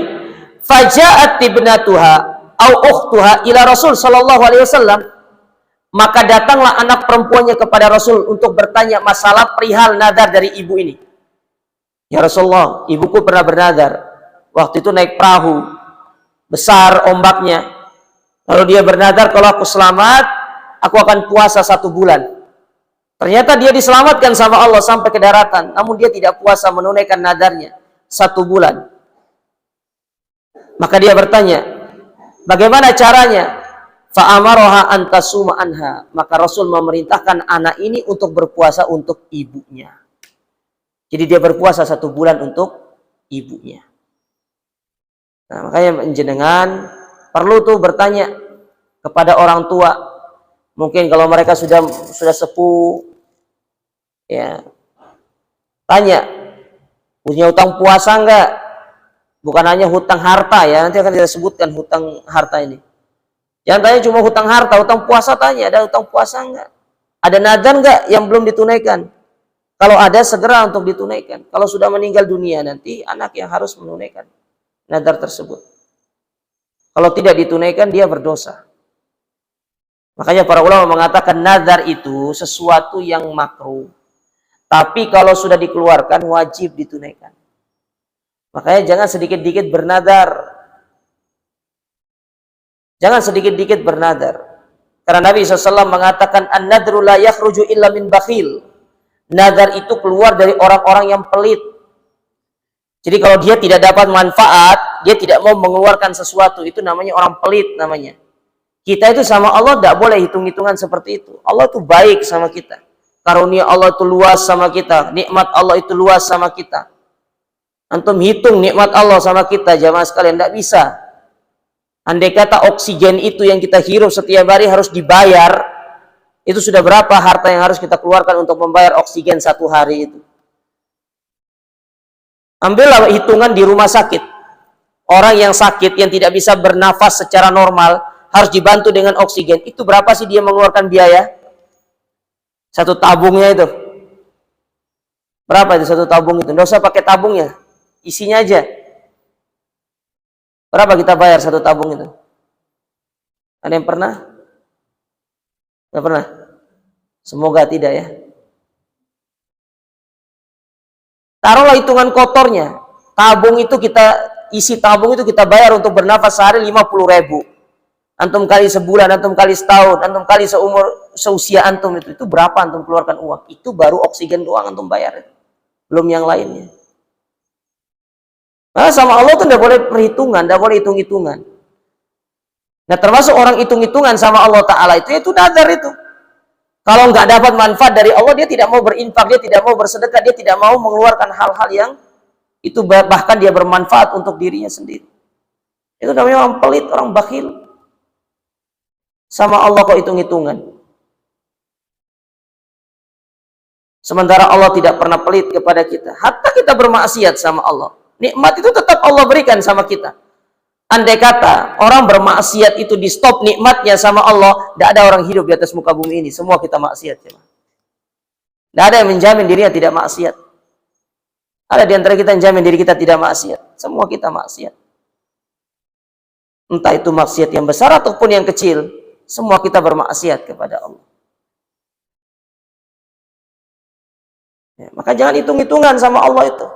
Faja'at ibnatuha au ukhtuha ila Rasul sallallahu alaihi wasallam. Maka datanglah anak perempuannya kepada Rasul untuk bertanya masalah perihal nadar dari ibu ini. Ya Rasulullah, ibuku pernah bernadar. Waktu itu naik perahu, besar ombaknya. Lalu dia bernadar, kalau aku selamat, aku akan puasa 1 bulan. Ternyata dia diselamatkan sama Allah sampai ke daratan. Namun dia tidak puasa menunaikan nadarnya 1 bulan. Maka dia bertanya, bagaimana caranya? Fa'amaroha antasuma anha. Maka Rasul memerintahkan anak ini untuk berpuasa untuk ibunya. Jadi dia berpuasa 1 bulan untuk ibunya. Nah, makanya jenengan perlu tuh bertanya kepada orang tua. Mungkin kalau mereka sudah sepuh, ya tanya, punya hutang puasa enggak? Bukan hanya hutang harta ya, nanti akan kita sebutkan hutang harta ini. Jangan tanya cuma hutang harta, hutang puasa tanya, ada hutang puasa enggak? Ada nadar nggak yang belum ditunaikan? Kalau ada, segera untuk ditunaikan. Kalau sudah meninggal dunia, nanti anak yang harus menunaikan nadar tersebut. Kalau tidak ditunaikan, dia berdosa. Makanya para ulama mengatakan nadar itu sesuatu yang makruh. Tapi kalau sudah dikeluarkan, wajib ditunaikan. Makanya jangan sedikit-dikit bernadar. Jangan sedikit-dikit bernadar. Karena Nabi SAW mengatakan, an-nadru la yakhruju illa min bakhil. Nadar itu keluar dari orang-orang yang pelit. Jadi kalau dia tidak dapat manfaat, dia tidak mau mengeluarkan sesuatu, itu namanya orang pelit namanya. Kita itu sama Allah tidak boleh hitung-hitungan seperti itu. Allah itu baik sama kita. Karunia Allah itu luas sama kita. Nikmat Allah itu luas sama kita. Antum hitung nikmat Allah sama kita, jamaah sekalian, tidak bisa. Andai kata oksigen itu yang kita hirup setiap hari harus dibayar, itu sudah berapa harta yang harus kita keluarkan untuk membayar oksigen satu hari itu. Ambillah hitungan di rumah sakit. Orang yang sakit, yang tidak bisa bernafas secara normal, harus dibantu dengan oksigen. Itu berapa sih dia mengeluarkan biaya? Satu tabungnya itu. Berapa itu satu tabung itu? Nggak usah pakai tabungnya. Isinya aja. Berapa kita bayar satu tabung itu? Ada yang pernah? Nggak pernah? Semoga tidak ya. Taruhlah hitungan kotornya. Tabung itu isi tabung itu kita bayar untuk bernafas sehari 50.000. Antum kali sebulan, antum kali setahun, antum kali seusia antum itu berapa antum keluarkan uang? Itu baru oksigen doang antum bayar. Belum yang lainnya. Nah, sama Allah itu tidak boleh perhitungan, tidak boleh hitung-hitungan. Nah, termasuk orang hitung-hitungan sama Allah Ta'ala itu nadar itu. Kalau nggak dapat manfaat dari Allah, dia tidak mau berinfak, dia tidak mau bersedekah, dia tidak mau mengeluarkan hal-hal yang itu bahkan dia bermanfaat untuk dirinya sendiri. Itu namanya orang pelit, orang bakhil. Sama Allah kok hitung-hitungan. Sementara Allah tidak pernah pelit kepada kita. Hatta kita bermaksiat sama Allah. Nikmat itu tetap Allah berikan sama kita. Andai kata orang bermaksiat itu di stop nikmatnya sama Allah, tidak ada orang hidup di atas muka bumi ini. Semua kita maksiat. Tidak ada yang menjamin dirinya tidak maksiat. Ada di antara kita yang menjamin diri kita tidak maksiat. Semua kita maksiat. Entah itu maksiat yang besar ataupun yang kecil, semua kita bermaksiat kepada Allah. Ya, maka jangan hitung-hitungan sama Allah itu.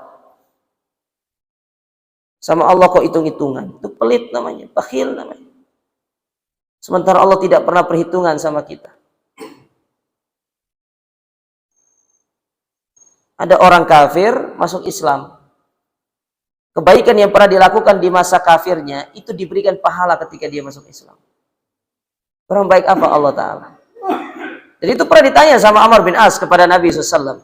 Sama Allah kok hitung-hitungan. Itu pelit namanya, bakhil namanya. Sementara Allah tidak pernah perhitungan sama kita. Ada orang kafir masuk Islam. Kebaikan yang pernah dilakukan di masa kafirnya itu diberikan pahala ketika dia masuk Islam. Orang baik apa Allah Ta'ala? Jadi itu pernah ditanya sama Amr bin As kepada Nabi SAW.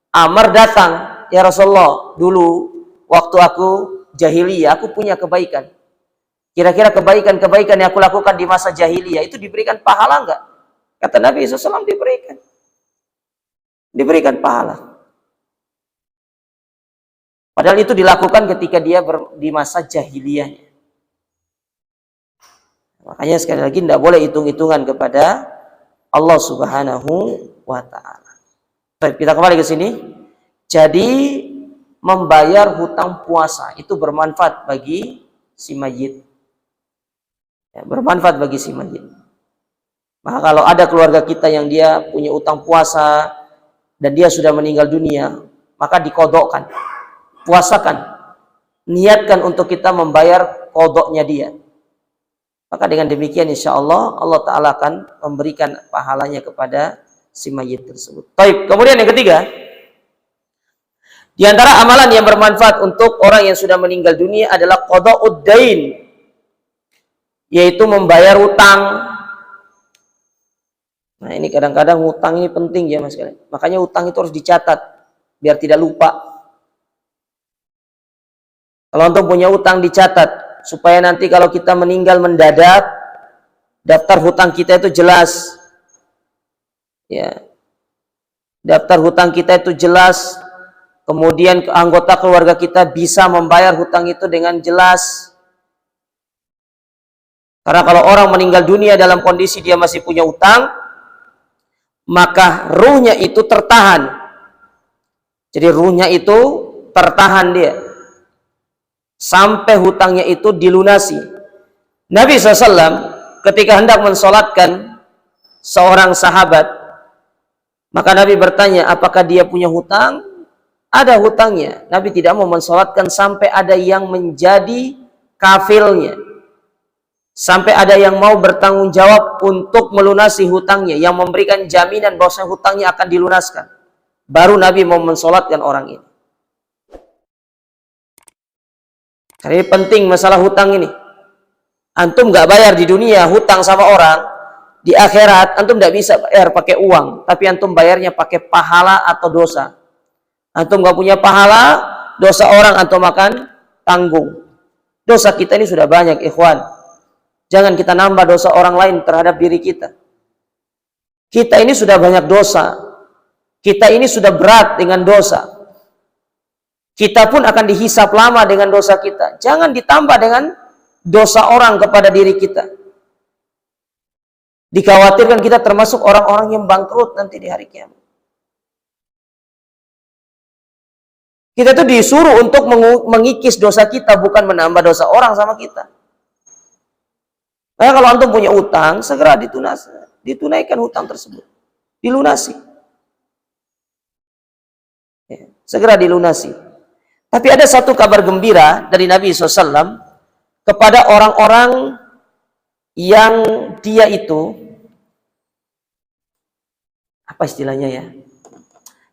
Amr datang, ya Rasulullah, dulu waktu aku jahiliyah, aku punya kebaikan. Kira-kira kebaikan-kebaikan yang aku lakukan di masa jahiliyah itu diberikan pahala enggak? Kata Nabi SAW, diberikan. Diberikan pahala. Padahal itu dilakukan ketika dia di masa jahiliyahnya. Makanya sekali lagi tidak boleh hitung-hitungan kepada Allah Subhanahu wa Ta'ala. Baik, kita kembali ke sini. Jadi membayar hutang puasa itu bermanfaat bagi si mayit. Ya, bermanfaat bagi si mayit. Maka kalau ada keluarga kita yang dia punya utang puasa dan dia sudah meninggal dunia, maka dikodokkan, puasakan, niatkan untuk kita membayar kodoknya dia. Maka dengan demikian insya Allah Allah Ta'ala akan memberikan pahalanya kepada si mayit tersebut. Baik, kemudian yang ketiga, di antara amalan yang bermanfaat untuk orang yang sudah meninggal dunia adalah qada'ud dain, yaitu membayar hutang. Nah, ini kadang-kadang hutang ini penting ya Mas kalian. Makanya hutang itu harus dicatat biar tidak lupa. Kalau untuk punya hutang dicatat supaya nanti kalau kita meninggal mendadak, daftar hutang kita itu jelas. Ya. Daftar hutang kita itu jelas. Kemudian anggota keluarga kita bisa membayar hutang itu dengan jelas. Karena kalau orang meninggal dunia dalam kondisi dia masih punya hutang, maka ruhnya itu tertahan. Jadi ruhnya itu tertahan dia sampai hutangnya itu dilunasi. Nabi SAW ketika hendak mensolatkan seorang sahabat, maka Nabi bertanya, apakah dia punya hutang? Ada hutangnya. Nabi tidak mau mensolatkan sampai ada yang menjadi kafilnya, sampai ada yang mau bertanggung jawab untuk melunasi hutangnya, yang memberikan jaminan bahwa hutangnya akan dilunaskan. Baru Nabi mau mensolatkan orang ini. Karena ini penting masalah hutang ini. Antum nggak bayar di dunia hutang sama orang, di akhirat antum nggak bisa bayar pakai uang, tapi antum bayarnya pakai pahala atau dosa. Antum nggak punya pahala, dosa orang antum akan tanggung. Dosa kita ini sudah banyak, ikhwan. Jangan kita nambah dosa orang lain terhadap diri kita. Kita ini sudah banyak dosa. Kita ini sudah berat dengan dosa. Kita pun akan dihisap lama dengan dosa kita. Jangan ditambah dengan dosa orang kepada diri kita. Dikhawatirkan kita termasuk orang-orang yang bangkrut nanti di hari kiamat. Kita itu disuruh untuk mengikis dosa kita, bukan menambah dosa orang sama kita. Nah, kalau antum punya utang, segera ditunaikan hutang tersebut. Dilunasi. Ya, segera dilunasi. Tapi ada satu kabar gembira dari Nabi SAW kepada orang-orang yang dia itu, apa istilahnya ya?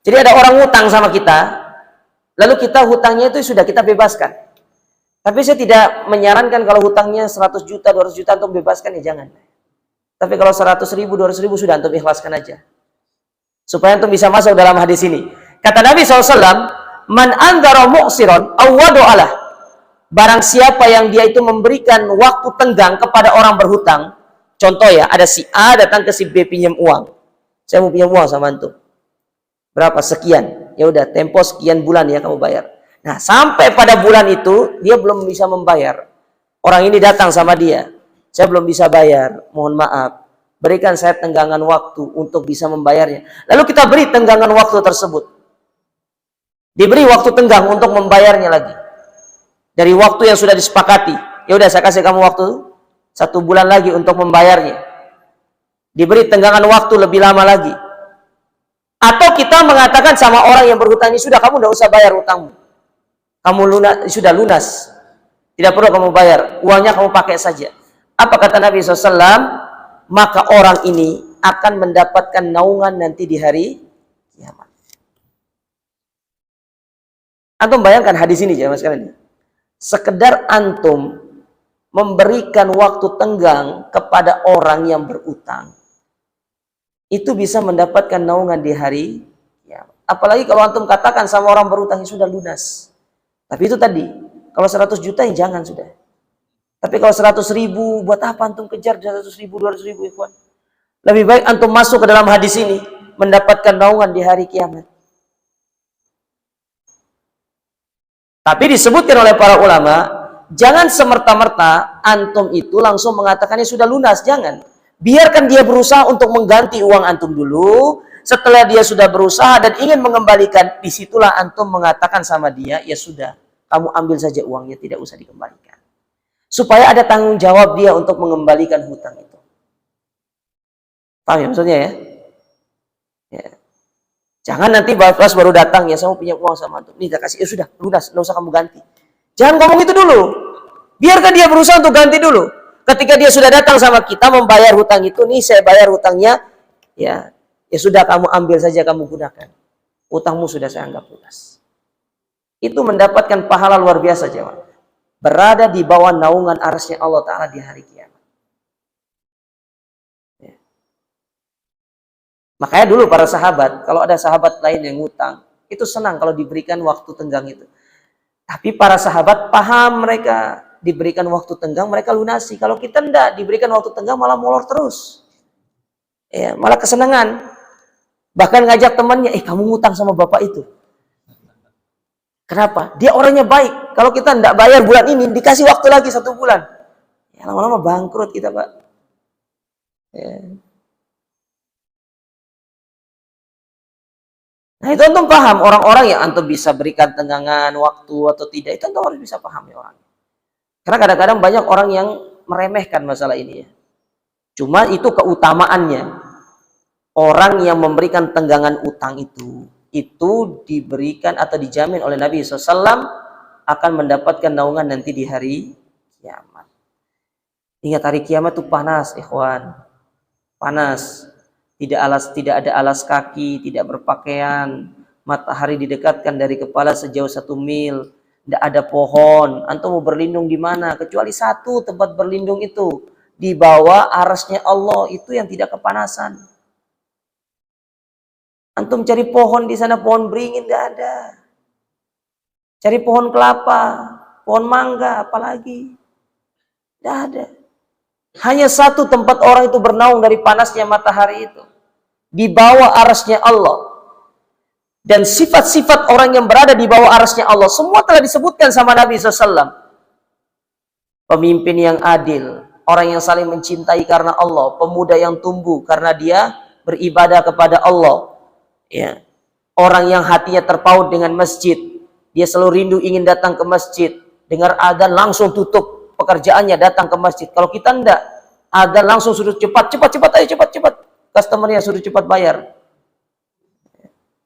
Jadi ada orang hutang sama kita, lalu kita hutangnya itu sudah kita bebaskan. Tapi saya tidak menyarankan kalau hutangnya 100 juta, 200 juta antum bebaskan, ya jangan. Tapi kalau 100 ribu, 200 ribu sudah antum ikhlaskan aja. Supaya antum bisa masuk dalam hadis ini. Kata Nabi SAW, man andhara mu'siron awwadu alah. Barang siapa yang dia itu memberikan waktu tenggang kepada orang berhutang. Contoh ya, ada si A datang ke si B pinjam uang. Saya mau pinjam uang sama antum. Berapa? Sekian. Ya udah, tempo sekian bulan ya kamu bayar. Nah, sampai pada bulan itu dia belum bisa membayar. Orang ini datang sama dia. Saya belum bisa bayar, mohon maaf. Berikan saya tenggangan waktu untuk bisa membayarnya. Lalu kita beri tenggangan waktu tersebut. Diberi waktu tenggang untuk membayarnya lagi. Dari waktu yang sudah disepakati. Ya udah, saya kasih kamu waktu 1 bulan lagi untuk membayarnya. Diberi tenggangan waktu lebih lama lagi. Atau kita mengatakan sama orang yang berhutang ini, sudah kamu tidak usah bayar hutangmu. Kamu sudah lunas. Tidak perlu kamu bayar. Uangnya kamu pakai saja. Apa kata Nabi SAW? Maka orang ini akan mendapatkan naungan nanti di hari kiamat. Antum bayangkan hadis ini jemaah sekalian. Sekedar antum memberikan waktu tenggang kepada orang yang berutang, itu bisa mendapatkan naungan di hari kiamat. Apalagi kalau antum katakan sama orang berutang yang sudah lunas. Tapi itu tadi, kalau 100 juta ya jangan sudah. Tapi kalau 100 ribu, buat apa antum kejar 100 ribu, 200 ribu, ikhwan? Lebih baik antum masuk ke dalam hadis ini, mendapatkan naungan di hari kiamat. Tapi disebutkan oleh para ulama, jangan semerta-merta antum itu langsung mengatakannya sudah lunas, jangan. Biarkan dia berusaha untuk mengganti uang antum dulu. Setelah dia sudah berusaha dan ingin mengembalikan, disitulah antum mengatakan sama dia, ya sudah, kamu ambil saja uangnya, tidak usah dikembalikan. Supaya ada tanggung jawab dia untuk mengembalikan hutang itu. Paham ya maksudnya ya? Ya. Jangan nanti pas baru datang, ya saya mau punya uang sama antum. Nih, kasih, ya sudah, lunas, nggak usah kamu ganti. Jangan ngomong itu dulu. Biarkan dia berusaha untuk ganti dulu. Ketika dia sudah datang sama kita membayar hutang itu, nih saya bayar hutangnya, ya sudah kamu ambil saja, kamu gunakan. Hutangmu sudah saya anggap lunas. Itu mendapatkan pahala luar biasa, jemaah. Berada di bawah naungan arsy Allah Ta'ala di hari kiamat. Ya. Makanya dulu para sahabat, kalau ada sahabat lain yang ngutang, itu senang kalau diberikan waktu tenggang itu. Tapi para sahabat paham, mereka diberikan waktu tenggang, mereka lunasi. Kalau kita enggak, diberikan waktu tenggang malah molor terus. Ya, malah kesenangan. Bahkan ngajak temannya, kamu ngutang sama bapak itu. Kenapa? Dia orangnya baik. Kalau kita enggak bayar bulan ini, dikasih waktu lagi 1 bulan. Ya, lama-lama bangkrut kita, Pak. Ya. Nah itu antum paham, orang-orang yang antum bisa berikan tenggangan waktu atau tidak, itu antum harus bisa pahami orang. Karena kadang-kadang banyak orang yang meremehkan masalah ini ya. Cuma itu keutamaannya. Orang yang memberikan tenggangan utang itu diberikan atau dijamin oleh Nabi SAW akan mendapatkan naungan nanti di hari kiamat. Ingat hari kiamat itu panas, ikhwan. Panas. Tidak ada alas kaki, tidak berpakaian. Matahari didekatkan dari kepala sejauh 1 mil. Tidak ada pohon. Antum mau berlindung di mana? Kecuali satu tempat berlindung itu. Di bawah arasnya Allah, itu yang tidak kepanasan. Antum cari pohon di sana, pohon beringin nggak ada. Cari pohon kelapa, pohon mangga, apalagi nggak ada. Hanya satu tempat orang itu bernaung dari panasnya matahari itu, di bawah arasnya Allah. Dan sifat-sifat orang yang berada di bawah arasnya Allah semua telah disebutkan sama Nabi SAW. Pemimpin yang adil, orang yang saling mencintai karena Allah, pemuda yang tumbuh karena dia beribadah kepada Allah. Ya, orang yang hatinya terpaut dengan masjid, dia selalu rindu ingin datang ke masjid, dengar adzan langsung tutup pekerjaannya datang ke masjid. Kalau kita enggak, adzan langsung suruh cepat ayo cepat, customernya suruh cepat bayar.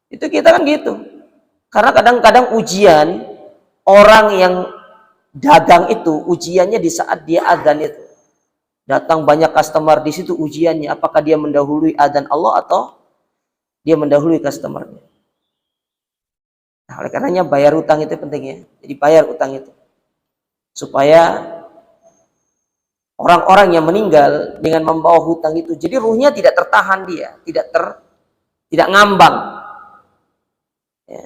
Itu kita kan gitu. Karena kadang-kadang ujian orang yang dagang itu ujiannya di saat dia adzan itu. Datang banyak customer, di situ ujiannya apakah dia mendahului adzan Allah atau dia mendahului customernya. Nah, oleh karenanya bayar utang itu penting ya. Jadi bayar utang itu. Supaya orang-orang yang meninggal dengan membawa hutang itu, jadi ruhnya tidak tertahan dia, tidak ngambang. Ya.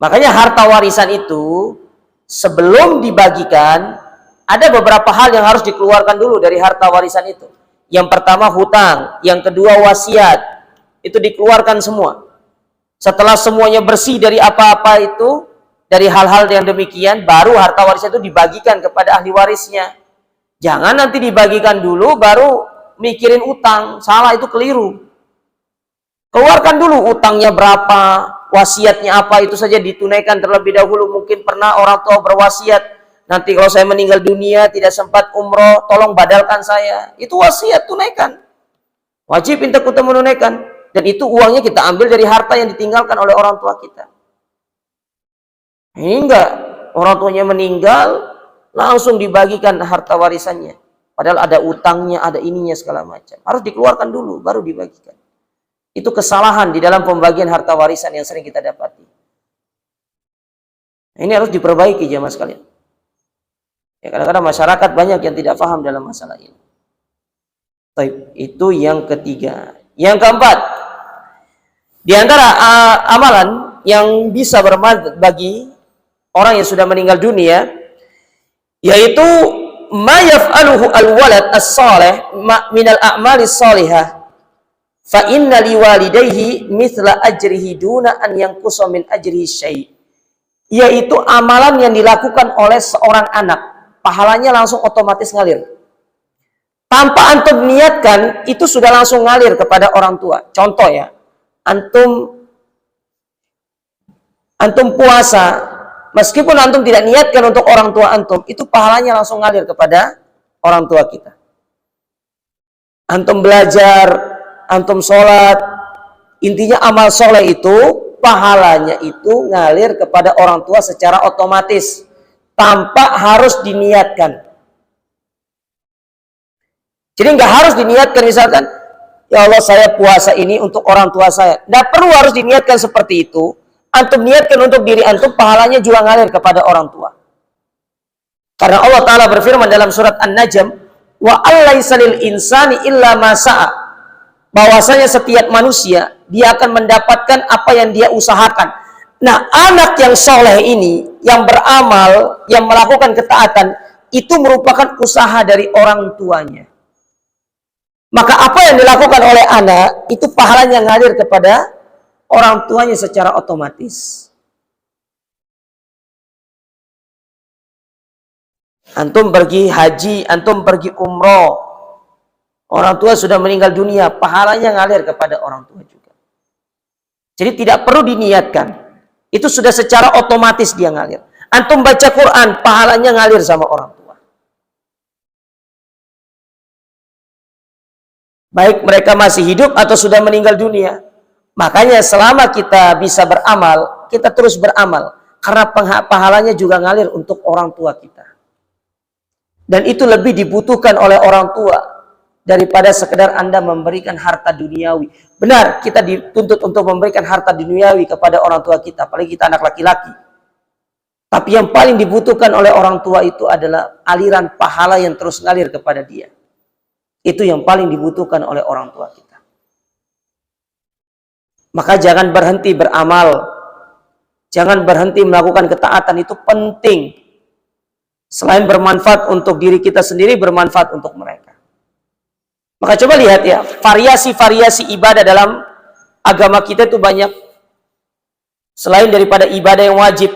Makanya harta warisan itu sebelum dibagikan ada beberapa hal yang harus dikeluarkan dulu dari harta warisan itu. Yang pertama hutang, yang kedua wasiat. Itu dikeluarkan semua. Setelah semuanya bersih dari apa-apa itu, dari hal-hal yang demikian, baru harta warisan itu dibagikan kepada ahli warisnya. Jangan nanti dibagikan dulu baru mikirin utang. Salah, itu keliru. Keluarkan dulu utangnya berapa, wasiatnya apa, itu saja ditunaikan terlebih dahulu. Mungkin pernah orang tua berwasiat, nanti kalau saya meninggal dunia tidak sempat umroh, tolong badalkan saya. Itu wasiat, tunaikan. Wajib kita menunaikan. Dan itu uangnya kita ambil dari harta yang ditinggalkan oleh orang tua kita. Ini enggak, orang tuanya meninggal langsung dibagikan harta warisannya. Padahal ada utangnya, ada ininya segala macam. Harus dikeluarkan dulu baru dibagikan. Itu kesalahan di dalam pembagian harta warisan yang sering kita dapati. Ini harus diperbaiki jemaah sekalian. Ya, kadang-kadang masyarakat banyak yang tidak paham dalam masalah ini. Baik, itu yang ketiga. Yang keempat, di antara amalan yang bisa bermanfaat bagi orang yang sudah meninggal dunia, yaitu ma yaf'aluhu al-walad as-salih minal a'mali salihah fa inna liwalidayhi mithla ajrihi duna an yanqusa min ajrihi syai'. Yaitu amalan yang dilakukan oleh seorang anak, pahalanya langsung otomatis ngalir. Tanpa antum niatkan, itu sudah langsung ngalir kepada orang tua. Contoh ya, antum puasa, meskipun antum tidak niatkan untuk orang tua antum, itu pahalanya langsung ngalir kepada orang tua kita. Antum belajar, antum sholat, intinya amal soleh itu, pahalanya itu ngalir kepada orang tua secara otomatis, tanpa harus diniatkan. Jadi nggak harus diniatkan, misalkan, ya Allah saya puasa ini untuk orang tua saya. Nggak perlu harus diniatkan seperti itu. Antum niatkan untuk diri antum, pahalanya juga ngalir kepada orang tua. Karena Allah Ta'ala berfirman dalam surat An-Najm, wa allaisa lil insani illa ma sa'a. Bahwasanya setiap manusia, dia akan mendapatkan apa yang dia usahakan. Nah, anak yang soleh ini, yang beramal, yang melakukan ketaatan, itu merupakan usaha dari orang tuanya. Maka apa yang dilakukan oleh anak, itu pahalanya ngalir kepada orang tuanya secara otomatis. Antum pergi haji, antum pergi umroh, orang tua sudah meninggal dunia, pahalanya ngalir kepada orang tua juga. Jadi tidak perlu diniatkan. Itu sudah secara otomatis dia ngalir. Antum baca Quran, pahalanya ngalir sama orang tua. Baik mereka masih hidup atau sudah meninggal dunia. Makanya selama kita bisa beramal, kita terus beramal. Karena pahalanya juga ngalir untuk orang tua kita. Dan itu lebih dibutuhkan oleh orang tua daripada sekedar Anda memberikan harta duniawi. Benar, kita dituntut untuk memberikan harta duniawi kepada orang tua kita, apalagi kita anak laki-laki. Tapi yang paling dibutuhkan oleh orang tua itu adalah aliran pahala yang terus ngalir kepada dia. Itu yang paling dibutuhkan oleh orang tua kita. Maka jangan berhenti beramal. Jangan berhenti melakukan ketaatan, itu penting. Selain bermanfaat untuk diri kita sendiri, bermanfaat untuk mereka. Maka coba lihat ya, variasi-variasi ibadah dalam agama kita itu banyak. Selain daripada ibadah yang wajib,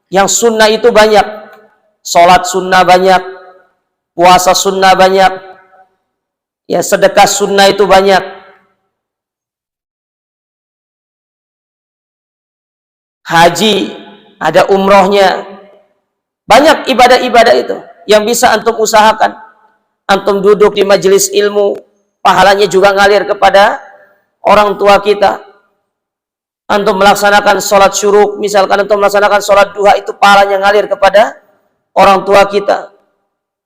yang sunnah itu banyak. Sholat sunnah banyak, puasa sunnah banyak, ya sedekah sunnah itu banyak. Haji, ada umrohnya. Banyak ibadah-ibadah itu yang bisa antum usahakan. Antum duduk di majelis ilmu, pahalanya juga ngalir kepada orang tua kita. Antum melaksanakan sholat syuruk, misalkan antum melaksanakan sholat duha, itu pahalanya ngalir kepada orang tua kita.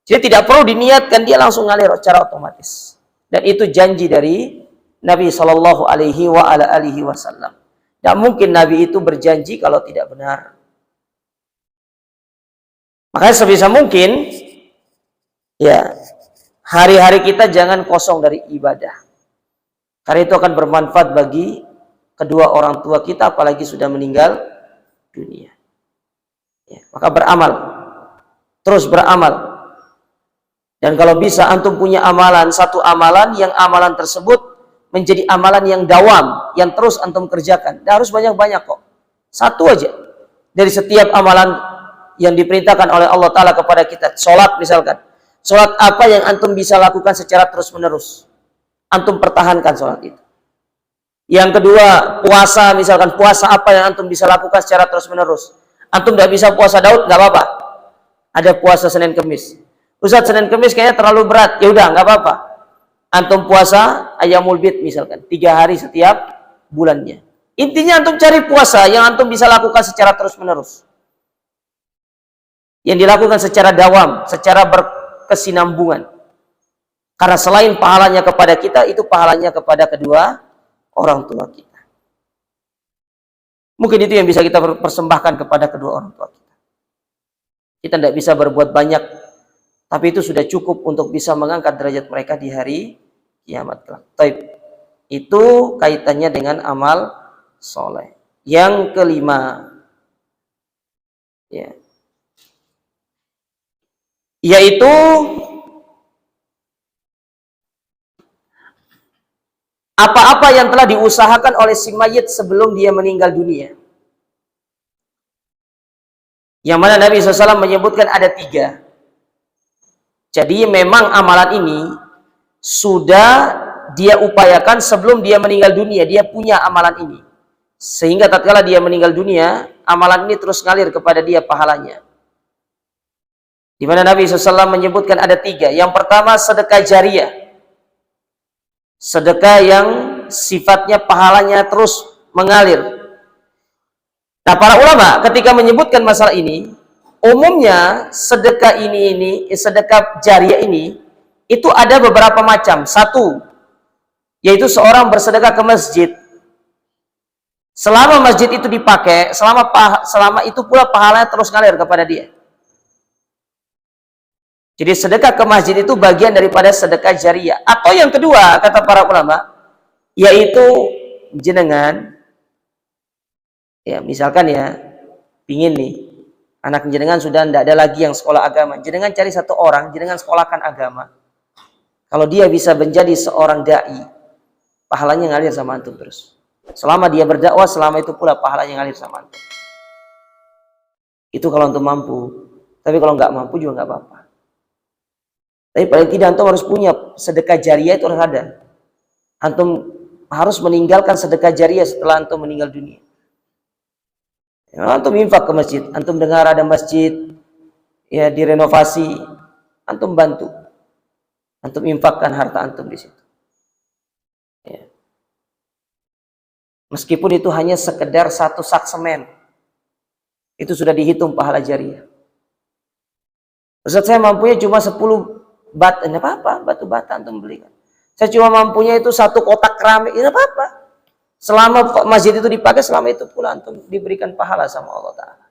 Jadi tidak perlu diniatkan, dia langsung ngalir secara otomatis. Dan itu janji dari Nabi Shallallahu Alaihi Wasallam. Tidak mungkin Nabi itu berjanji kalau tidak benar. Makanya sebisa mungkin, ya, hari-hari kita jangan kosong dari ibadah. Karena itu akan bermanfaat bagi kedua orang tua kita, apalagi sudah meninggal dunia. Ya, maka beramal, terus beramal. Dan kalau bisa antum punya amalan, satu amalan yang amalan tersebut menjadi amalan yang dawam, yang terus antum kerjakan. Tidak harus banyak-banyak kok. Satu aja dari setiap amalan yang diperintahkan oleh Allah Ta'ala kepada kita. Sholat misalkan. Sholat apa yang antum bisa lakukan secara terus-menerus? Antum pertahankan sholat itu. Yang kedua, puasa misalkan. Puasa apa yang antum bisa lakukan secara terus-menerus? Antum tidak bisa puasa Daud, nggak apa-apa. Ada puasa Senin Kemis. Ustaz, Senin Kemis kayaknya terlalu berat. Ya udah, nggak apa-apa. Antum puasa Ayyamul Bid misalkan. 3 hari setiap bulannya. Intinya antum cari puasa yang antum bisa lakukan secara terus-menerus. Yang dilakukan secara dawam, secara berkesinambungan. Karena selain pahalanya kepada kita, itu pahalanya kepada kedua orang tua kita. Mungkin itu yang bisa kita persembahkan kepada kedua orang tua kita. Kita tidak bisa berbuat banyak, tapi itu sudah cukup untuk bisa mengangkat derajat mereka di hari kiamat kelak. Itu kaitannya dengan amal soleh. Yang kelima, ya, yaitu apa-apa yang telah diusahakan oleh si mayit sebelum dia meninggal dunia. Yang mana Nabi SAW menyebutkan ada 3. Jadi memang amalan ini sudah dia upayakan sebelum dia meninggal dunia. Dia punya amalan ini. Sehingga tatkala dia meninggal dunia, amalan ini terus ngalir kepada dia pahalanya. Di mana Nabi SAW menyebutkan ada 3. Yang pertama, sedekah jariyah. Sedekah yang sifatnya pahalanya terus mengalir. Nah, para ulama ketika menyebutkan masalah ini, umumnya sedekah sedekah jariyah ini, itu ada beberapa macam. Satu, yaitu seorang bersedekah ke masjid. Selama masjid itu dipakai, selama itu pula pahalanya terus ngalir kepada dia. Jadi sedekah ke masjid itu bagian daripada sedekah jariyah. Atau yang kedua, kata para ulama, yaitu jenengan, ya misalkan ya, pingin nih, anak jenengan sudah tidak ada lagi yang sekolah agama. Jenengan cari satu orang, jenengan sekolahkan agama. Kalau dia bisa menjadi seorang da'i, pahalanya ngalir sama antum terus. Selama dia berdakwah, selama itu pula pahalanya ngalir sama antum. Itu kalau antum mampu. Tapi kalau nggak mampu juga nggak apa-apa. Tapi paling tidak antum harus punya sedekah jariyah, itu harus ada. Antum harus meninggalkan sedekah jariah setelah antum meninggal dunia. Ya, antum infak ke masjid, antum dengar ada masjid ya direnovasi, antum bantu, antum infakkan harta antum di situ. Ya. Meskipun itu hanya sekedar 1 sak semen, itu sudah dihitung pahala jariah. Ustaz, saya mampunya cuma 10 bat, enggak apa-apa, batu bata antum belikan. Saya cuma mampunya itu 1 kotak keramik, enggak apa-apa. Selama masjid itu dipakai, selama itu pula antum diberikan pahala sama Allah Ta'ala.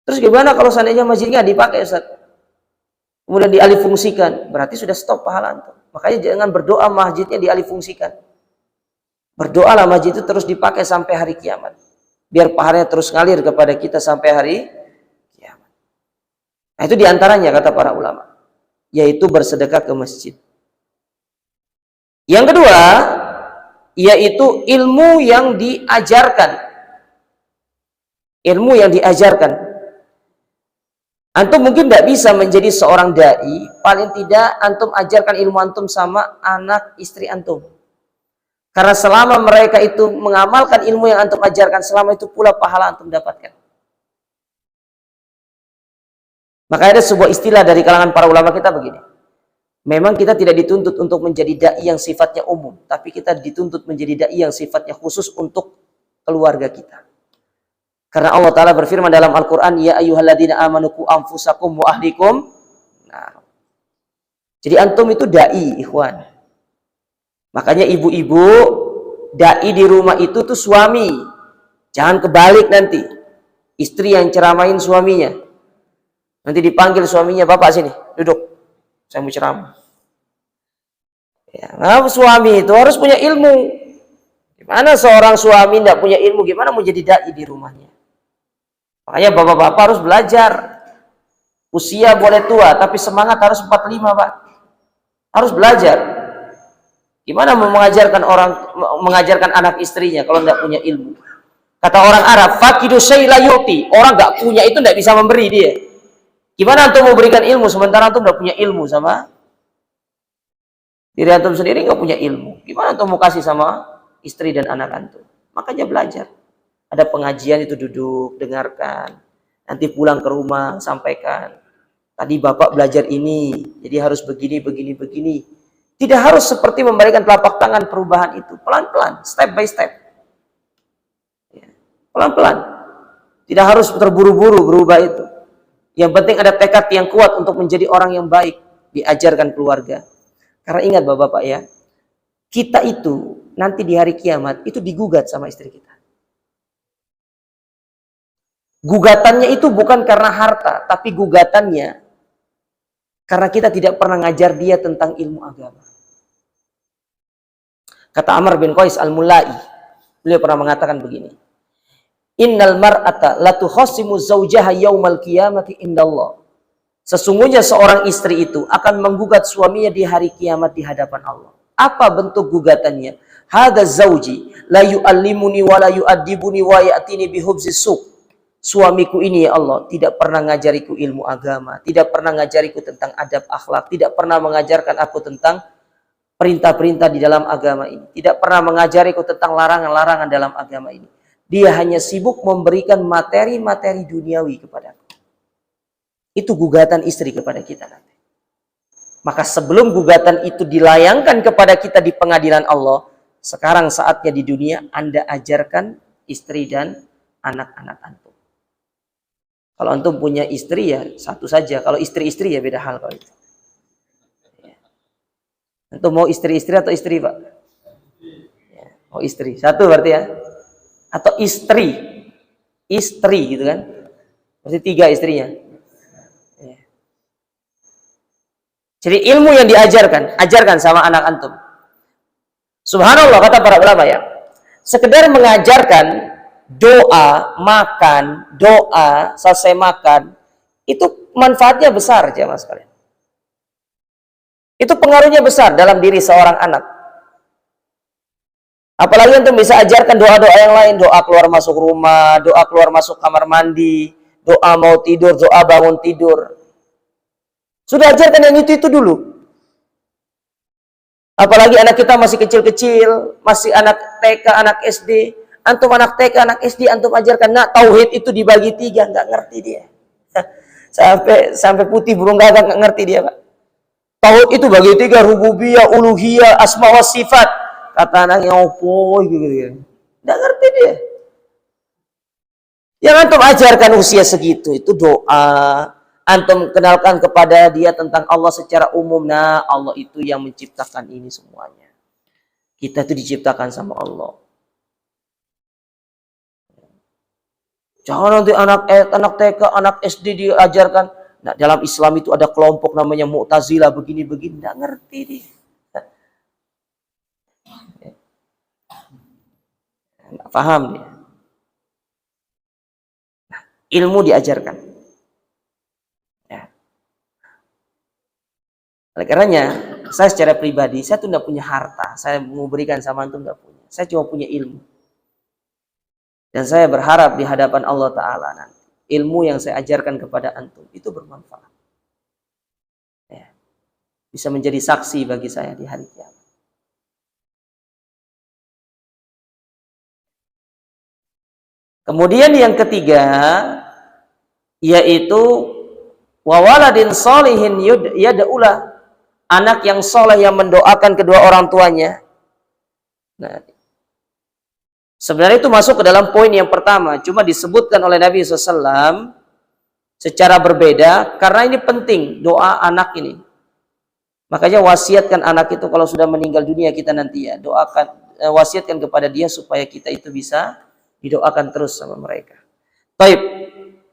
Terus gimana kalau seandainya masjidnya dipakai, Ustaz? Kemudian dialihfungsikan, berarti sudah stop pahala antum. Makanya jangan berdoa masjidnya dialihfungsikan. Berdoalah masjid itu terus dipakai sampai hari kiamat. Biar pahalanya terus ngalir kepada kita sampai hari kiamat. Nah, itu diantaranya kata para ulama, yaitu bersedekah ke masjid. Yang kedua, yaitu ilmu yang diajarkan. Ilmu yang diajarkan. Antum mungkin tidak bisa menjadi seorang dai, paling tidak antum ajarkan ilmu antum sama anak istri antum. Karena selama mereka itu mengamalkan ilmu yang antum ajarkan, selama itu pula pahala antum dapatkan. Maka ada sebuah istilah dari kalangan para ulama kita begini. Memang kita tidak dituntut untuk menjadi dai yang sifatnya umum, tapi kita dituntut menjadi dai yang sifatnya khusus untuk keluarga kita. Karena Allah Ta'ala berfirman dalam Al-Quran, ya ayyuhalladzina amanu qu anfusakum wa ahlikum. Nah, jadi antum itu dai, ikhwan. Makanya ibu-ibu, dai di rumah itu tuh suami. Jangan kebalik nanti. Istri yang ceramain suaminya. Nanti dipanggil suaminya, bapak sini, duduk. Saya mau ceramah. Ya, nah, suami itu harus punya ilmu. Gimana seorang suami tidak punya ilmu? Gimana mau jadi dai di rumahnya? Makanya bapak-bapak harus belajar. Usia boleh tua, tapi semangat harus 45, Pak. Harus belajar. Gimana mau mengajarkan anak istrinya kalau tidak punya ilmu? Kata orang Arab, fakidu syai la yu'ti. Orang nggak punya itu tidak bisa memberi dia. Gimana antum mau berikan ilmu sementara antum tidak punya ilmu sama diri antum sendiri, nggak punya ilmu? Gimana antum mau kasih sama istri dan anak antum? Makanya belajar. Ada pengajian itu duduk, dengarkan. Nanti pulang ke rumah sampaikan. Tadi bapak belajar ini, jadi harus begini, begini, begini. Tidak harus seperti memberikan telapak tangan perubahan itu. Pelan-pelan, step by step. Pelan-pelan. Tidak harus terburu-buru berubah itu. Yang penting ada tekad yang kuat untuk menjadi orang yang baik. Diajarkan keluarga. Karena ingat bapak-bapak ya, kita itu nanti di hari kiamat itu digugat sama istri kita. Gugatannya itu bukan karena harta, tapi gugatannya karena kita tidak pernah ngajar dia tentang ilmu agama. Kata Amr bin Qais al-Mulai, beliau pernah mengatakan begini, innal mar'ata latukhasimu zawjaha yaumal qiyamati indallah. Sesungguhnya seorang istri itu akan menggugat suaminya di hari kiamat di hadapan Allah. Apa bentuk gugatannya? Hadza zauji la yu'allimuni wa la yu'addibuni wa ya'tini bihubzis suq. Suamiku ini ya Allah tidak pernah ngajariku ilmu agama, tidak pernah ngajariku tentang adab akhlak, tidak pernah mengajarkan aku tentang perintah-perintah di dalam agama ini, tidak pernah mengajariku tentang larangan-larangan dalam agama ini. Dia hanya sibuk memberikan materi-materi duniawi kepadaku. Itu gugatan istri kepada kita nanti. Maka sebelum gugatan itu dilayangkan kepada kita di pengadilan Allah, sekarang saatnya di dunia Anda ajarkan istri dan anak-anak antum. Kalau antum punya istri ya satu saja. Kalau istri-istri ya beda hal kalau itu. Antum mau istri-istri atau istri, Pak? Ya, oh istri. Satu berarti ya. Atau istri. Istri gitu kan. Berarti 3 istrinya. Ya. Jadi ilmu yang diajarkan, ajarkan sama anak antum. Subhanallah kata para ulama ya. Sekedar mengajarkan doa, makan, doa, selesai makan, itu manfaatnya besar jemaah sekalian. Itu pengaruhnya besar dalam diri seorang anak. Apalagi antum bisa ajarkan doa-doa yang lain, doa keluar masuk rumah, doa keluar masuk kamar mandi, doa mau tidur, doa bangun tidur. Sudah ajarkan yang itu dulu. Apalagi anak kita masih kecil-kecil, masih anak TK, anak SD. Antum anak TK, anak SD, antum ajarkan, nak, tauhid itu dibagi 3, nggak ngerti dia. Sampai putih burung gagak nggak ngerti dia, Pak. Tauhid itu bagi 3, rububiyah, uluhiyah, asma wa sifat. Kata anaknya, opo gitu. Nggak ngerti dia. Yang antum ajarkan usia segitu itu doa. Antum kenalkan kepada dia tentang Allah secara umum. Nah, Allah itu yang menciptakan ini semuanya. Kita itu diciptakan sama Allah. Jangan nanti anak TK, anak SD diajarkan. Nah, dalam Islam itu ada kelompok namanya Mu'tazilah, begini-begini. Nggak ngerti dia. Nggak paham dia. Nah, ilmu diajarkan. Ya. Oleh karenanya, saya secara pribadi, saya tuh nggak punya harta. Saya mau berikan sama antum nggak punya. Saya cuma punya ilmu. Dan saya berharap di hadapan Allah Ta'ala nanti, ilmu yang saya ajarkan kepada antum itu bermanfaat. Ya. Bisa menjadi saksi bagi saya di hari kiamat. Kemudian yang ketiga, yaitu wawaladin solihin yad'ulah, anak yang soleh yang mendoakan kedua orang tuanya. Nah, sebenarnya itu masuk ke dalam poin yang pertama, cuma disebutkan oleh Nabi SAW secara berbeda, karena ini penting doa anak ini. Makanya wasiatkan anak itu kalau sudah meninggal dunia kita nanti ya, doakan, wasiatkan kepada dia supaya kita itu bisa didoakan terus sama mereka. Baik,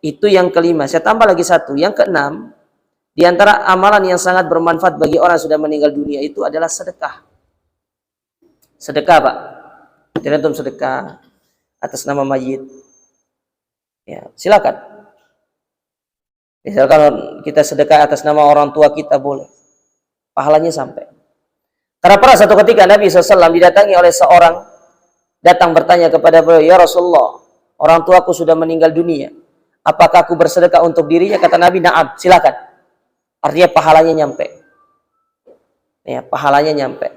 itu yang kelima. Saya tambah lagi satu, yang keenam, di antara amalan yang sangat bermanfaat bagi orang yang sudah meninggal dunia itu adalah sedekah. Sedekah, Pak. Tidak sedekah atas nama mayit. Ya, silakan. Misalkan kita sedekah atas nama orang tua kita boleh. Pahalanya sampai. Karena pernah satu ketika Nabi SAW didatangi oleh seorang datang bertanya kepada beliau, ya Rasulullah, orang tuaku sudah meninggal dunia. Apakah aku bersedekah untuk dirinya? Kata Nabi, na'am, silakan. Artinya pahalanya nyampe. Ya, pahalanya nyampe.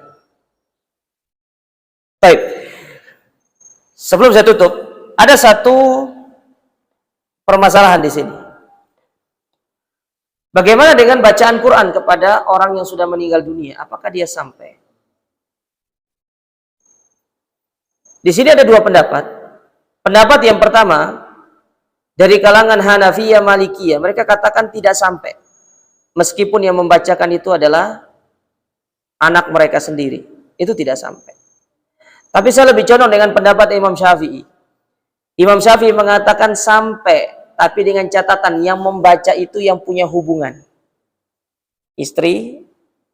Baik. Sebelum saya tutup, ada satu permasalahan di sini. Bagaimana dengan bacaan Quran kepada orang yang sudah meninggal dunia? Apakah dia sampai? Di sini ada dua pendapat. Pendapat yang pertama, dari kalangan Hanafiyah, Malikiyah, mereka katakan tidak sampai. Meskipun yang membacakan itu adalah anak mereka sendiri. Itu tidak sampai. Tapi saya lebih condong dengan pendapat Imam Syafi'i. Imam Syafi'i mengatakan sampai, tapi dengan catatan yang membaca itu yang punya hubungan. Istri,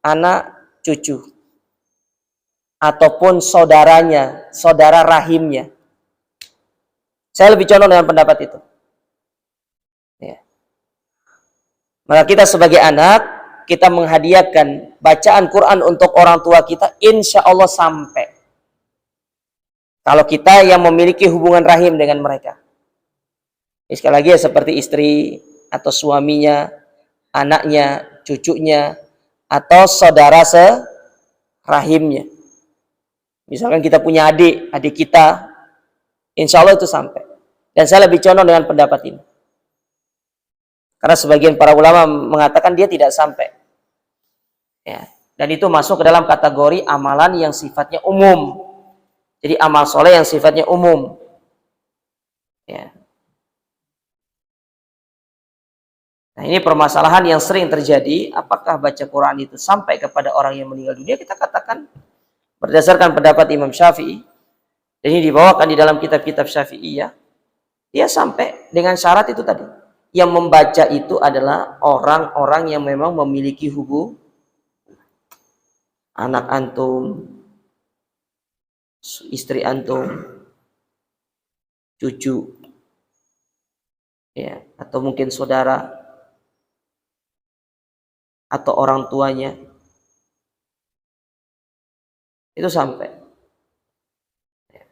anak, cucu. Ataupun saudaranya, saudara rahimnya. Saya lebih condong dengan pendapat itu. Ya. Maka kita sebagai anak, kita menghadiahkan bacaan Quran untuk orang tua kita, insya Allah sampai. Kalau kita yang memiliki hubungan rahim dengan mereka. Sekali lagi ya, seperti istri atau suaminya, anaknya, cucunya, atau saudara serahimnya. Misalkan kita punya adik kita, insya Allah itu sampai. Dan saya lebih condong dengan pendapat ini. Karena sebagian para ulama mengatakan dia tidak sampai. Ya. Dan itu masuk ke dalam kategori amalan yang sifatnya umum. Jadi amal soleh yang sifatnya umum. Ya. Nah, ini permasalahan yang sering terjadi. Apakah baca Quran itu sampai kepada orang yang meninggal dunia? Kita katakan berdasarkan pendapat Imam Syafi'i. Dan ini dibawakan di dalam kitab-kitab Syafi'iyah. Dia sampai dengan syarat itu tadi. Yang membaca itu adalah orang-orang yang memang memiliki hubungan. Anak antum, istri antum, cucu, ya, atau mungkin saudara, atau orang tuanya, itu sampai. Ya.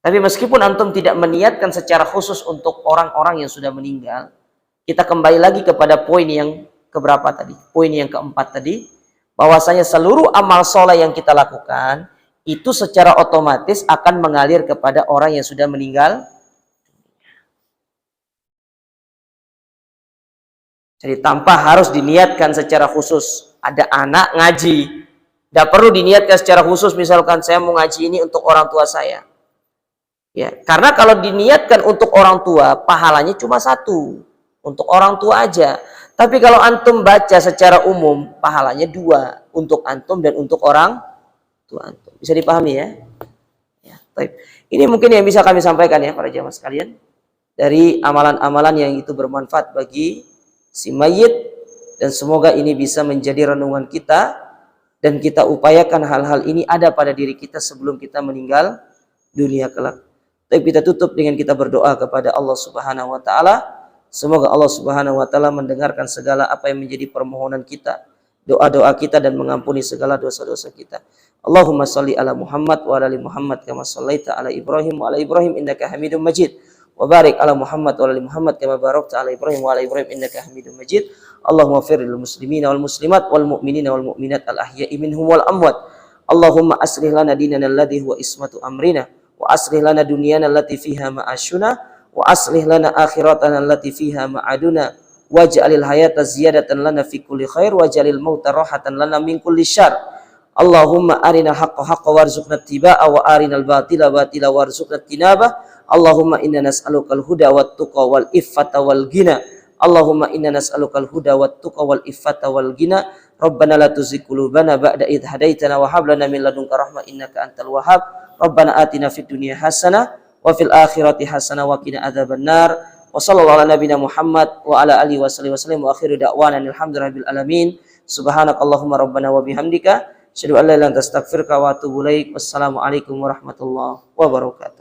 Tapi meskipun antum tidak meniatkan secara khusus untuk orang-orang yang sudah meninggal, kita kembali lagi kepada poin yang keberapa tadi? Poin yang keempat tadi, bahwasanya seluruh amal soleh yang kita lakukan itu secara otomatis akan mengalir kepada orang yang sudah meninggal. Jadi tanpa harus diniatkan secara khusus. Ada anak ngaji, tidak perlu diniatkan secara khusus, misalkan saya mau ngaji ini untuk orang tua saya. Ya, karena kalau diniatkan untuk orang tua, pahalanya cuma satu, untuk orang tua aja. Tapi kalau antum baca secara umum, pahalanya dua, untuk antum dan untuk orang tua antum. Bisa dipahami ya? Ya, baik. Ini mungkin yang bisa kami sampaikan ya para jamaah sekalian, dari amalan-amalan yang itu bermanfaat bagi si mayit, dan semoga ini bisa menjadi renungan kita dan kita upayakan hal-hal ini ada pada diri kita sebelum kita meninggal dunia kelak. Tapi kita tutup dengan kita berdoa kepada Allah Subhanahu wa taala. Semoga Allah Subhanahu wa taala mendengarkan segala apa yang menjadi permohonan kita, doa-doa kita, dan mengampuni segala dosa-dosa kita. Allahumma shalli ala Muhammad wa ala ali Muhammad kama shallaita ala Ibrahim wa ala Ibrahim innaka Hamidum Majid. Wa barik ala Muhammad wa ala ali Muhammad kama barakta ala Ibrahim wa ala Ibrahim innaka Hamidum Majid. Allahumma ighfir lil muslimina wal muslimat wal mu'minina wal mu'minat al ahya'i minhum wal amwat. Allahumma aslih lana dinana alladhi huwa ismatu amrina wa aslih lana dunyana allati fiha ma'ashuna wa aslih lana akhiratana allati fiha ma'aduna waj'alil hayata ziyadatan lana fi kulli khair waj'alil mauta rahatan lana min kulli syarr. Allahumma arinal haqqa haqqa warzuqna ittiba'a wa arinal batila batila warzuqna tinabah. Allahumma inna nas'alukal huda wat tuqa wal iffata wal ghina. Allahumma inna nas'alukal huda wat tuqa wal iffata wal ghina. Rabbana la tuzigh qulubana ba'da idh hadaitana wa hab lana min ladunka rahmah innaka antal wahhab. Rabbana atina fid dunya hasanah wa fil akhirati hasanah wa qina adzabannar. Wa sallallahu ala nabiyyina Muhammad wa ala alihi wasallam wa akhiru da'wana alhamdulillahi rabbil alamin. Subhanakallahumma rabbana wa bihamdika asyhadu an la ilaha illa anta astaghfiruka wa atubu ilaik. Wassalamualaikum warahmatullahi wabarakatuh.